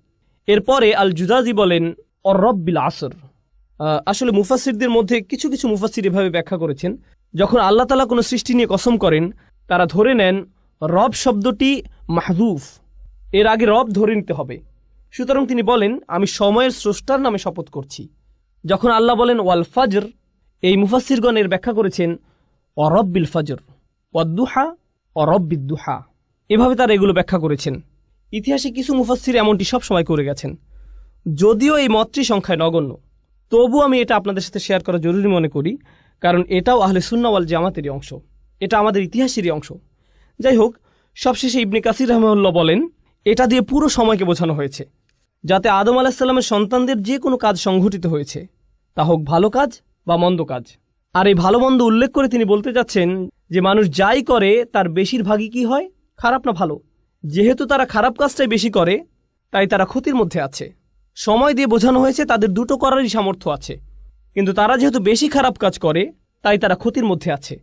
এরপরে আল জুজাজি বলেন অর-রব্বিল আসর। আসলে মুফাসসিরদের মধ্যে কিছু কিছু মুফাসসির এভাবে ব্যাখ্যা করেছেন, যখন আল্লাহ তাআলা কোনো সৃষ্টি নিয়ে কসম করেন তারা ধরে নেন রব শব্দটি মাহযুফ, এর আগে রব ধরে নিতে হবে। সুতরাং তিনি বলেন আমি সময়ের স্রষ্টার নামে শপথ করছি। যখন আল্লাহ বলেন ওয়াল ফাজর, এই মুফাসসিরগণ এর ব্যাখ্যা করেছেন অরব্বিল ফাজর ওয়াদ-দুহা অরব্বিদ-দুহা, এভাবে তারা এগুলো ব্যাখ্যা করেছেন। ইতিহাসে কিছু মুফাসসির এমনটি সব সময় করে গেছেন। যদিও এই মতটি সংখ্যায় নগণ্য, তবু আমি এটা আপনাদের সাথে শেয়ার করা জরুরি মনে করি, কারণ এটাও আহলে সুন্নাহ ওয়াল জামাতেরই অংশ, এটা আমাদের ইতিহাসেরই অংশ। যাই হোক, সবশেষে ইবনে কাসির রাহিমাহুল্লাহ বলেন এটা দিয়ে পুরো সময়কে বোঝানো হয়েছে, যাতে আদম আলাইহিস সালামের সন্তানদের যে কোনো কাজ সংঘটিত হয়েছে, তা হোক ভালো কাজ বা মন্দ কাজ। আর এই ভালো মন্দ উল্লেখ করে তিনি বলতে যাচ্ছেন যে মানুষ যাই করে তার বেশিরভাগই কি হয়, খারাপ না ভালো। যেহেতু তারা খারাপ কাজটাই বেশি করে, তাই তারা ক্ষতির মধ্যে আছে। সময় দিয়ে বোঝানো হয়েছে তাদের দুটো করারই সামর্থ্য আছে, কিন্তু তারা যেহেতু বেশি খারাপ কাজ করে, তাই তারা ক্ষতির মধ্যে আছে।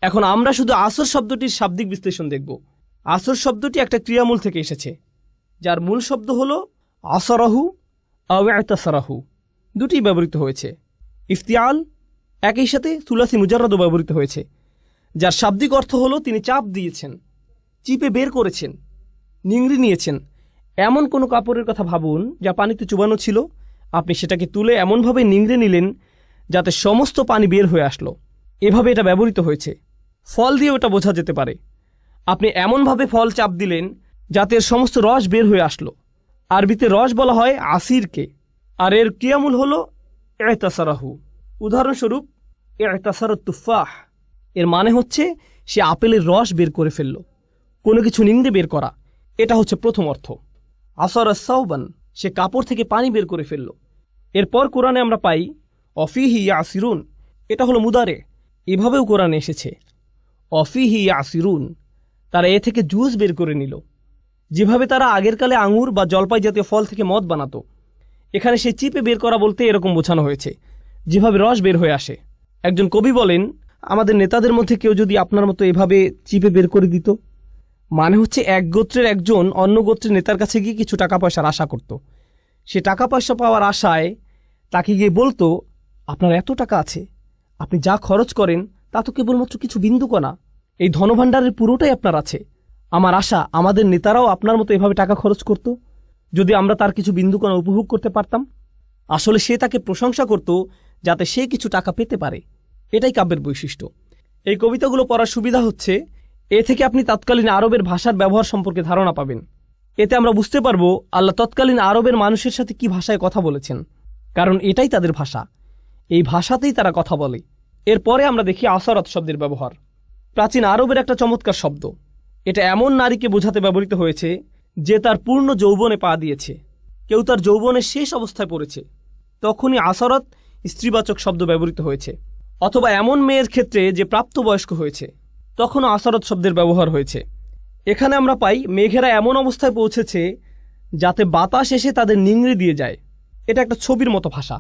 এখন আমরা শুধু আসর শব্দটির শাব্দিক বিশ্লেষণ দেখব। আসর শব্দটি একটা ক্রিয়ামূল থেকে এসেছে, যার মূল শব্দ হলো আসরাহু আও ইতাসারাহু, দুটি ব্যবহৃত হয়েছে। ইফতিয়াল একই সাথে সুলাসি মুজাররাদও ব্যবহৃত হয়েছে, যার শাব্দিক অর্থ হলো তিনি চাপ দিয়েছেন, চিপে বের করেছেন, নিংড়ে নিয়েছেন। এমন কোনো কাপড়ের কথা ভাবুন যা পানিতে চুবানো ছিল, আপনি সেটাকে তুলে এমনভাবে নিংড়ে নিলেন যাতে সমস্ত পানি বের হয়ে আসলো। এভাবে এটা ব্যবহৃত হয়েছে। ফল দিয়ে ওটা বোঝা যেতে পারে, আপনি এমনভাবে ফল চাপ দিলেন যাতে এর সমস্ত রস বের হয়ে আসলো। আরবিতে রস বলা হয় আসিরকে, আর এর ক্রিয়ামূল হলো ইতাসারাহু। উদাহরণস্বরূপ ইতাসারাত তুফাহ, এর মানে হচ্ছে সে আপেলের রস বের করে ফেলল, কোনো কিছু নিংড়ে বের করা, এটা হচ্ছে প্রথম অর্থ। আসরা সাওবান, সে কাপড় থেকে পানি বের করে ফেলল। এরপর কোরআনে আমরা পাই অফিহি ইয়াসিরুন, এটা হলো মুদারে, এভাবেও কোরআনে এসেছে অফিহি ইয়াসিরুন, তারা এ থেকে জুস বের করে নিল। যেভাবে তারা আগের কালে আঙুর বা জলপাই জাতীয় ফল থেকে মদ বানাতো, এখানে সে চিপে বের করা বলতে এরকম বোঝানো হয়েছে, যেভাবে রস বের হয়ে আসে। একজন কবি বলেন আমাদের নেতাদের মধ্যে কেউ যদি আপনার মতো এভাবে চিপে বের করে দিত, মানে হচ্ছে এক গোত্রের একজন অন্য গোত্রের নেতার কাছে গিয়ে কিছু টাকা পয়সার আশা করত। সে টাকা পয়সা পাওয়ার আশায় তাকে গিয়ে বলতো আপনার এত টাকা আছে, আপনি যা খরচ করেন তা তো কেবলমাত্র কিছু বিন্দুকণা, এই ধনভাণ্ডারের পুরোটাই আপনার আছে। আমার আশা আমাদের নেতারাও আপনার মতো এভাবে টাকা খরচ করত, যদি আমরা তার কিছু বিন্দুকণা উপভোগ করতে পারতাম। আসলে সে তাকে প্রশংসা করত যাতে সে কিছু টাকা পেতে পারে। এটাই কাব্যের বৈশিষ্ট্য। এই কবিতাগুলো পড়ার সুবিধা হচ্ছে এ থেকে আপনি তৎকালীন আরবের ভাষার ব্যবহার সম্পর্কে ধারণা পাবেন। এতে আমরা বুঝতে পারবো আল্লাহ তৎকালীন আরবের মানুষের সাথে কি ভাষায় কথা বলেছেন, কারণ এটাই তাদের ভাষা, এই ভাষাতেই তারা কথা বলে। এরপরে আমরা দেখি আসরাত শব্দের ব্যবহার। প্রাচীন আরবের একটা চমৎকার শব্দ। এটা এমন নারীকে বোঝাতে ব্যবহৃত হয়েছে যে তার পূর্ণ যৌবনে পা দিয়েছে, কেউ তার যৌবনের শেষ অবস্থায় পড়েছে, তখনই আসরাত স্ত্রীবাচক শব্দ ব্যবহৃত হয়েছে। অথবা এমন মেয়ের ক্ষেত্রে যে প্রাপ্তবয়স্ক হয়েছে, তখনও আসরাত শব্দের ব্যবহার হয়েছে। এখানে আমরা পাই মেঘেরা এমন অবস্থায় পৌঁছেছে যাতে বাতাস এসে তাদের নিংড়ে দিয়ে যায়। এটা একটা ছবির মতো ভাষা।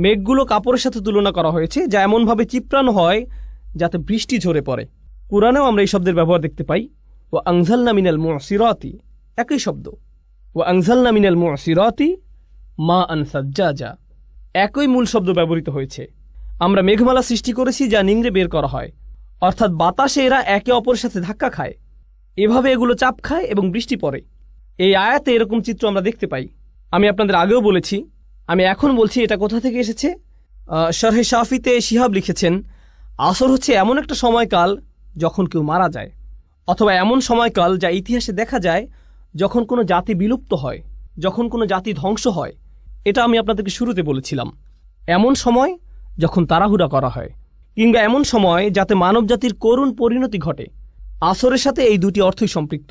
মেঘগুলো কাপড়ের সাথে তুলনা করা হয়েছে, যা এমনভাবে চিপড়ানো হয় যাতে বৃষ্টি ঝরে পড়ে। কুরআনেও আমরা এই শব্দের ব্যবহার দেখতে পাই। ও আনজালনা মিনাল মুসিরাতি, একই শব্দ। ও আনজালনা মিনাল মুসিরাতি মা আন সাজ্জাজা, একই মূল শব্দ ব্যবহৃত হয়েছে। আমরা মেঘমালা সৃষ্টি করেছি যা নিংড়ে বের করা হয়, অর্থাৎ বাতাসে এরা একে অপরের সাথে ধাক্কা খায়, এভাবে এগুলো চাপ খায় এবং বৃষ্টি পড়ে। এই আয়াতে এরকম চিত্র আমরা দেখতে পাই। আমি আপনাদের আগেও বলেছি, আমি এখন বলছি এটা কোথা থেকে এসেছে। শরহে শাফিতে শিহাব লিখেছেন আসর হচ্ছে এমন একটা সময়কাল যখন কেউ মারা যায়, অথবা এমন সময়কাল যা ইতিহাসে দেখা যায় যখন কোনো জাতি বিলুপ্ত হয়, যখন কোনো জাতি ধ্বংস হয়। এটা আমি আপনাদেরকে শুরুতে বলেছিলাম। এমন সময় যখন তাড়াহুড়া করা হয়, কিংবা এমন সময় যাতে মানব জাতির করুণ পরিণতি ঘটে। আসরের সাথে এই দুটি অর্থই সম্পৃক্ত।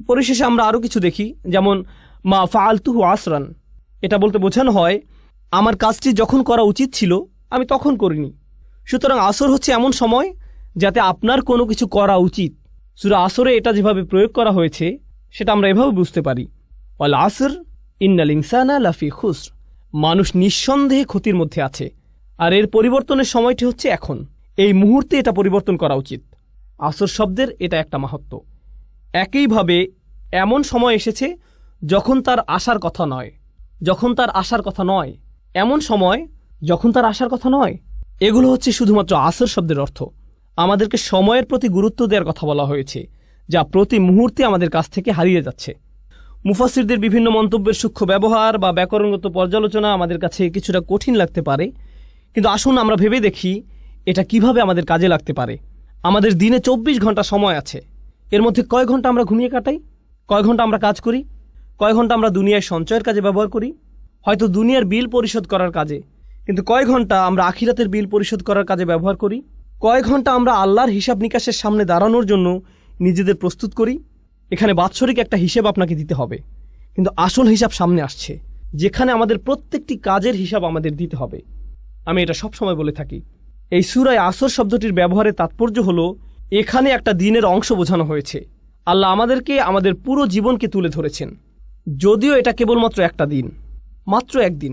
পরিশেষে আমরা আরও কিছু দেখি, যেমন মা ফাআলতুহু আসরান। এটা বলতে বোঝানো হয় আমার কাজটি যখন করা উচিত ছিল আমি তখন করিনি। সুতরাং আসর হচ্ছে এমন সময় যাতে আপনার কোনো কিছু করা উচিত। সূরা আসরে এটা যেভাবে প্রয়োগ করা হয়েছে সেটা আমরা এভাবে বুঝতে পারি, ওয়াল আসর ইন্নাল ইনসানা লাফি খুসর। মানুষ নিঃসন্দেহে ক্ষতির মধ্যে আছে, আর এর পরিবর্তনের সময়টি হচ্ছে এখন, এই মুহূর্তে এটা পরিবর্তন করা উচিত। আসর শব্দের এটা একটা মাহাত্ম্য। একইভাবে এমন সময় এসেছে যখন তার আসার কথা নয়, যখন তার আসার কথা নয়, এমন সময় যখন তার আসার কথা নয়। এগুলো হচ্ছে শুধুমাত্র আসর শব্দের অর্থ। আমাদেরকে সময়ের প্রতি গুরুত্ব দেওয়ার কথা বলা হয়েছে, যা প্রতি মুহূর্তে আমাদের কাছ থেকে হারিয়ে যাচ্ছে। মুফাসসিরদের বিভিন্ন মন্তব্যের সূক্ষ্ম ব্যবহার বা ব্যাকরণগত পর্যালোচনা আমাদের কাছে কিছুটা কঠিন লাগতে পারে, কিন্তু আসুন আমরা ভেবে দেখি এটা কিভাবে আমাদের কাজে লাগতে পারে। আমাদের দিনে 24 ঘন্টা সময় আছে। এর মধ্যে কয় ঘন্টা আমরা ঘুমিয়ে কাটাই, কয় ঘন্টা আমরা কাজ করি, কয় ঘন্টা আমরা দুনিয়ায় সঞ্চয়ের কাজে ব্যবহার করি, হয়তো দুনিয়ার বিল পরিশোধ করার কাজে, কিন্তু কয় ঘন্টা আমরা আখিরাতের বিল পরিশোধ করার কাজে ব্যবহার করি, কয় ঘন্টা আমরা আল্লাহর হিসাব নিকাশের সামনে দাঁড়ানোর জন্য নিজেদের প্রস্তুত করি। এখানে বাৎসরিক একটা হিসেব আপনাকে দিতে হবে, কিন্তু আসল হিসাব সামনে আসছে, যেখানে আমাদের প্রত্যেকটি কাজের হিসাব আমাদের দিতে হবে। আমি এটা সবসময় বলে থাকি, এই সূরায় আসর শব্দটির ব্যবহারের তাৎপর্য হলো এখানে একটা দিনের অংশ বোঝানো হয়েছে। আল্লাহ আমাদেরকে আমাদের পুরো জীবনকে তুলে ধরেছেন, যদিও এটা কেবলমাত্র একটা দিন, মাত্র একদিন।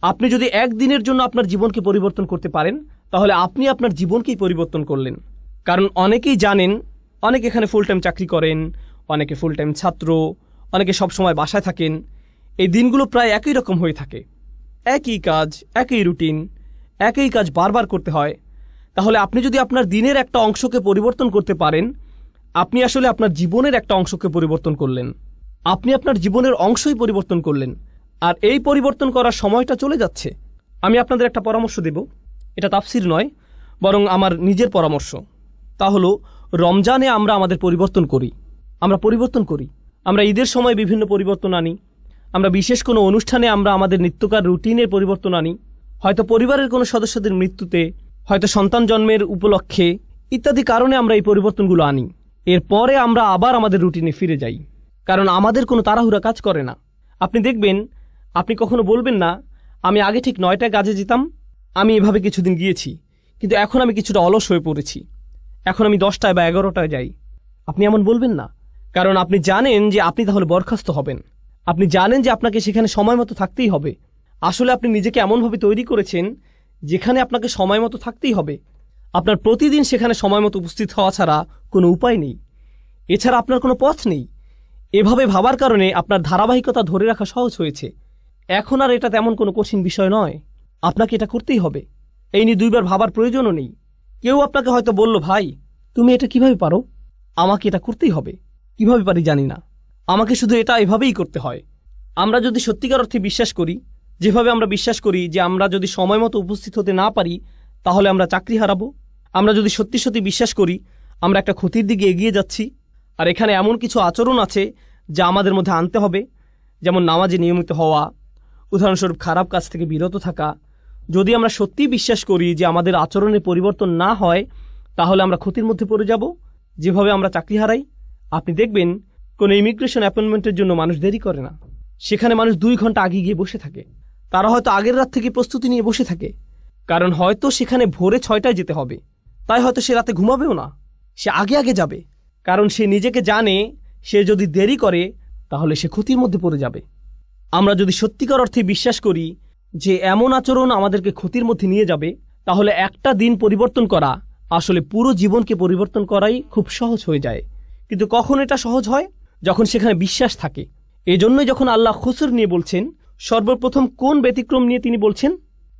আপনি যদি একদিনের জন্য আপনার জীবনকে পরিবর্তন করতে পারেন, তাহলে আপনি আপনার জীবনকেই পরিবর্তন করলেন। কারণ অনেকেই জানেন, অনেকে এখানে ফুল টাইম চাকরি করেন, অনেকে ফুল টাইম ছাত্র, অনেকে সবসময় বাসায় থাকেন। এই দিনগুলো প্রায় একই রকম হয়ে থাকে, একই কাজ, একই রুটিন, একই কাজ বারবার করতে হয়। তাহলে আপনি যদি আপনার দিনের একটা অংশকে পরিবর্তন করতে পারেন, আপনি আসলে আপনার জীবনের একটা অংশকে পরিবর্তন করলেন। আপনি আপনার জীবনের অংশই পরিবর্তন করলেন, আর এই পরিবর্তন করার সময়টা চলে যাচ্ছে। আমি আপনাদের একটা পরামর্শ দেব, এটা তাফসির নয়, বরং আমার নিজের পরামর্শ। তা হলো, রমজানে আমরা আমাদের পরিবর্তন করি, আমরা ঈদের সময় বিভিন্ন পরিবর্তন আনি, আমরা বিশেষ কোনো অনুষ্ঠানে আমরা আমাদের নিত্যকার রুটিনের পরিবর্তন আনি, হয়তো পরিবারের কোনো সদস্যদের মৃত্যুতে, হয়তো সন্তান জন্মের উপলক্ষে, ইত্যাদি কারণে আমরা এই পরিবর্তনগুলো আনি। এরপরে আমরা আবার আমাদের রুটিনে ফিরে যাই, কারণ আমাদের কোনো তাড়াহুড়া কাজ করে না। আপনি দেখবেন, আপনি কখনো বলবেন না, আমি আগে ঠিক 9টায় কাজে যেতাম, আমি এভাবে কিছুদিন গিয়েছি, কিন্তু এখন আমি কিছুটা অলস হয়ে পড়েছি, এখন আমি 10টায় বা 11টায় যাই। আপনি এমন বলবেন না, কারণ আপনি জানেন যে আপনি তাহলে বরখাস্ত হবেন। আপনি জানেন যে আপনাকে সেখানে সময় মতো থাকতেই হবে। আসলে আপনি নিজেকে এমনভাবে তৈরি করেছেন যেখানে আপনাকে সময় মতো থাকতেই হবে। আপনার প্রতিদিন সেখানে সময় মতো উপস্থিত হওয়া ছাড়া কোনো উপায় নেই, এছাড়া আপনার কোনো পথ নেই। এভাবে ভাবার কারণে আপনার ধারাবাহিকতা ধরে রাখা সহজ হয়েছে। এখন আর এটা তেমন কোনো কঠিন বিষয় নয়, আপনাকে এটা করতেই হবে। এই নিয়ে দুইবার ভাবার প্রয়োজনও নেই। কেউ আপনাকে হয়তো বলল, ভাই তুমি এটা কিভাবে পারো? আমাকে এটা করতেই হবে। কিভাবে পারি জানি না, আমাকে শুধু এটা এভাবেই করতে হয়। আমরা যদি সত্যিকার অর্থে বিশ্বাস করি, যেভাবে আমরা বিশ্বাস করি যে আমরা যদি সময় মতো উপস্থিত হতে না পারি তাহলে আমরা চাকরি হারাবো, আমরা যদি সত্যি সত্যি বিশ্বাস করি আমরা একটা ক্ষতির দিকে এগিয়ে যাচ্ছি, আর এখানে এমন কিছু আচরণ আছে যা আমাদের মধ্যে আনতে হবে, যেমন নামাজে নিয়মিত হওয়া, উদাহরণস্বরূপ খারাপ কাজ থেকে বিরত থাকা। যদি আমরা সত্যিই বিশ্বাস করি যে আমাদের আচরণের পরিবর্তন না হয় তাহলে আমরা ক্ষতির মধ্যে পড়ে যাব, যেভাবে আমরা চাকরি হারাই। আপনি দেখবেন, কোনো ইমিগ্রেশন অ্যাপয়েন্টমেন্টের জন্য মানুষ দেরি করে না, সেখানে মানুষ 2 ঘন্টা আগে গিয়ে বসে থাকে। তারা হয়তো আগের রাত থেকে প্রস্তুতি নিয়ে বসে থাকে, কারণ হয়তো সেখানে ভোরে 6টায় যেতে হবে, তাই হয়তো সে রাতে ঘুমাবেও না, সে আগে আগে যাবে, কারণ সে নিজেকে জানে সে যদি দেরি করে তাহলে সে ক্ষতির মধ্যে পড়ে যাবে। আমরা যদি সত্যিকার অর্থে বিশ্বাস করি যে এমন আচরণ আমাদেরকে ক্ষতির মধ্যে নিয়ে যাবে, তাহলে একটা দিন পরিবর্তন করা আসলে পুরো জীবনকে পরিবর্তন করাই খুব সহজ হয়ে যায়। কিন্তু কখন এটা সহজ হয়? যখন সেখানে বিশ্বাস থাকে। এজন্যই যখন আল্লাহ খুসর নিয়ে বলছেন, সর্বপ্রথম কোন ব্যতিক্রম নিয়ে তিনি বলছেন?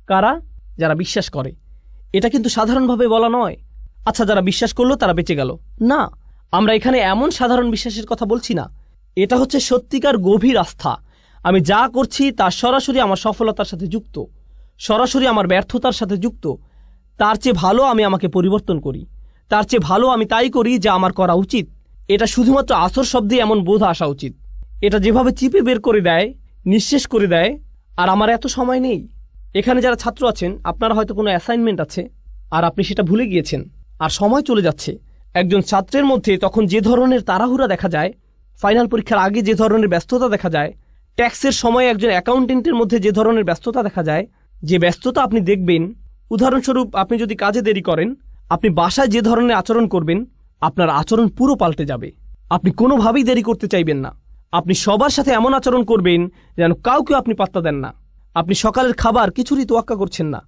কারা? যারা বিশ্বাস করে। এটা কিন্তু সাধারণভাবে বলা নয়, আচ্ছা যারা বিশ্বাস করলো তারা বেঁচে গেল, না। আমরা এখানে এমন সাধারণ বিশ্বাসের কথা বলছি না, এটা হচ্ছে সত্যিকার গভীর আস্থা। আমি যা করছি তা সরাসরি আমার সফলতার সাথে যুক্ত, সরাসরি আমার ব্যর্থতার সাথে যুক্ত। তার চেয়ে ভালো আমি আমাকে পরিবর্তন করি, তার চেয়ে ভালো আমি তাই করি যা আমার করা উচিত, এটা শুধুমাত্র আসর শব্দে এমন বোধ আসা উচিত। এটা যেভাবে চিপে বের করে দেয়, নিঃশেষ করে দেয়, আর আমার এত সময় নেই। এখানে যারা ছাত্র আছেন, আপনারা হয়তো কোনো অ্যাসাইনমেন্ট আছে আর আপনি সেটা ভুলে গিয়েছেন, আর সময় চলে যাচ্ছে। একজন ছাত্রের মধ্যে তখন যে ধরনের তাড়াহুড়া দেখা যায়, ফাইনাল পরীক্ষার আগে যে ধরনের ব্যস্ততা দেখা যায়, ট্যাক্সের সময় একজন অ্যাকাউন্টেন্টের মধ্যে যে ধরনের ব্যস্ততা দেখা যায়, যে ব্যস্ততা আপনি দেখবেন, উদাহরণস্বরূপ আপনি যদি কাজে দেরি করেন, আপনি বাসায় যে ধরনের আচরণ করবেন, আপনার আচরণ পুরো পাল্টে যাবে। আপনি কোনোভাবেই দেরি করতে চাইবেন না। আপনি সবার সাথে এমন আচরণ করবেন যেন কাউকে আপনি পাত্তা দেন না। আপনি সকালের খাবার কিছুরই তোয়াক্কা করছেন না,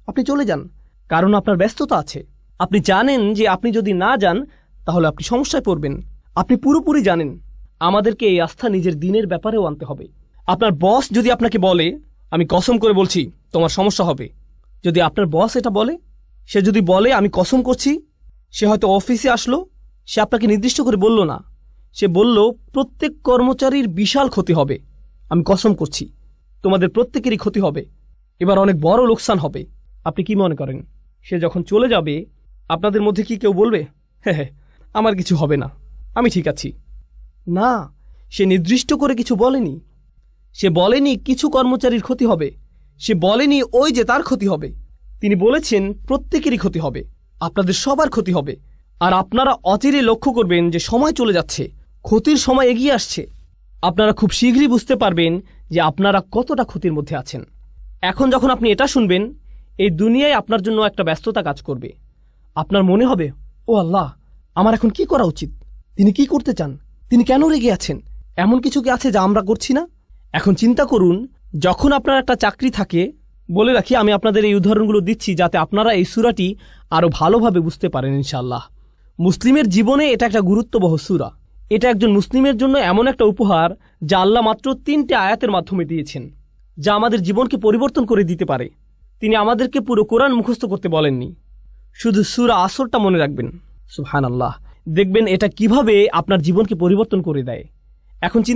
আপনি চলে যান, কারণ আপনার ব্যস্ততা আছে। আপনি জানেন যে আপনি যদি না যান তাহলে আপনি সমস্যায় পড়বেন। আপনি পুরোপুরি জানেন আমাদেরকে এই আস্থা নিজের দিনের ব্যাপারেও আনতে হবে। আপনার বস যদি আপনাকে বলে, আমি কসম করে বলছি তোমার সমস্যা হবে, যদি আপনার বস এটা বলে, সে যদি বলে আমি কসম করছি, সে হয়তো অফিসে আসলো, সে আপনাকে নির্দিষ্ট করে বলল না, সে বলল প্রত্যেক কর্মচারীর বিশাল ক্ষতি হবে, আমি কসম করছি তোমাদের প্রত্যেকেরই ক্ষতি হবে, এবার অনেক বড় লোকসান হবে। আপনি কি মনে করেন সে যখন চলে যাবে আপনাদের মধ্যে কি কেউ বলবে হ্যাঁ আমার কিছু হবে না, আমি ঠিক আছি? না, সে নির্দিষ্ট করে কিছু বলেনি। সে বলেনি কিছু কর্মচারীর ক্ষতি হবে, সে বলেনি ওই যে তার ক্ষতি হবে। তিনি বলেছেন প্রত্যেকেরই ক্ষতি হবে, আপনাদের সবার ক্ষতি হবে। আর আপনারা অচিরে লক্ষ্য করবেন যে সময় চলে যাচ্ছে, ক্ষতির সময় এগিয়ে আসছে। আপনারা খুব শীঘ্রই বুঝতে পারবেন যে আপনারা কতটা ক্ষতির মধ্যে আছেন। এখন যখন আপনি এটা শুনবেন, এই দুনিয়ায় আপনার জন্য একটা ব্যস্ততা কাজ করবে। আপনার মনে হবে, ও আল্লাহ, আমার এখন কি করা উচিত? তিনি কি করতে চান? তিনি কেন রেগে আছেন? এমন কিছু কি আছে যা আমরা করছি না? এখন চিন্তা করুন, যখন আপনার একটা চাকরি থাকে, বলে রাখি আমি আপনাদের এই উদাহরণগুলো দিচ্ছি যাতে আপনারা এই সূরাটি আরও ভালোভাবে বুঝতে পারেন ইনশাআল্লাহ। মুসলিমের জীবনে এটা একটা গুরুত্ববহ সূরা। এটা একজন মুসলিমের জন্য এমন একটা উপহার যা আল্লাহ মাত্র 3টে আয়াতের মাধ্যমে দিয়েছেন, যা আমাদের জীবনকে পরিবর্তন করে দিতে পারে। তিনি আমাদেরকে পুরো কোরআন মুখস্থ করতে বলেননি, শুধু সূরা আসরটা মনে রাখবেন। সুবহানাল্লাহ, দেখবেন এটা কিভাবে আপনার জীবনকে পরিবর্তন করে দেয়। এখন চিন্তা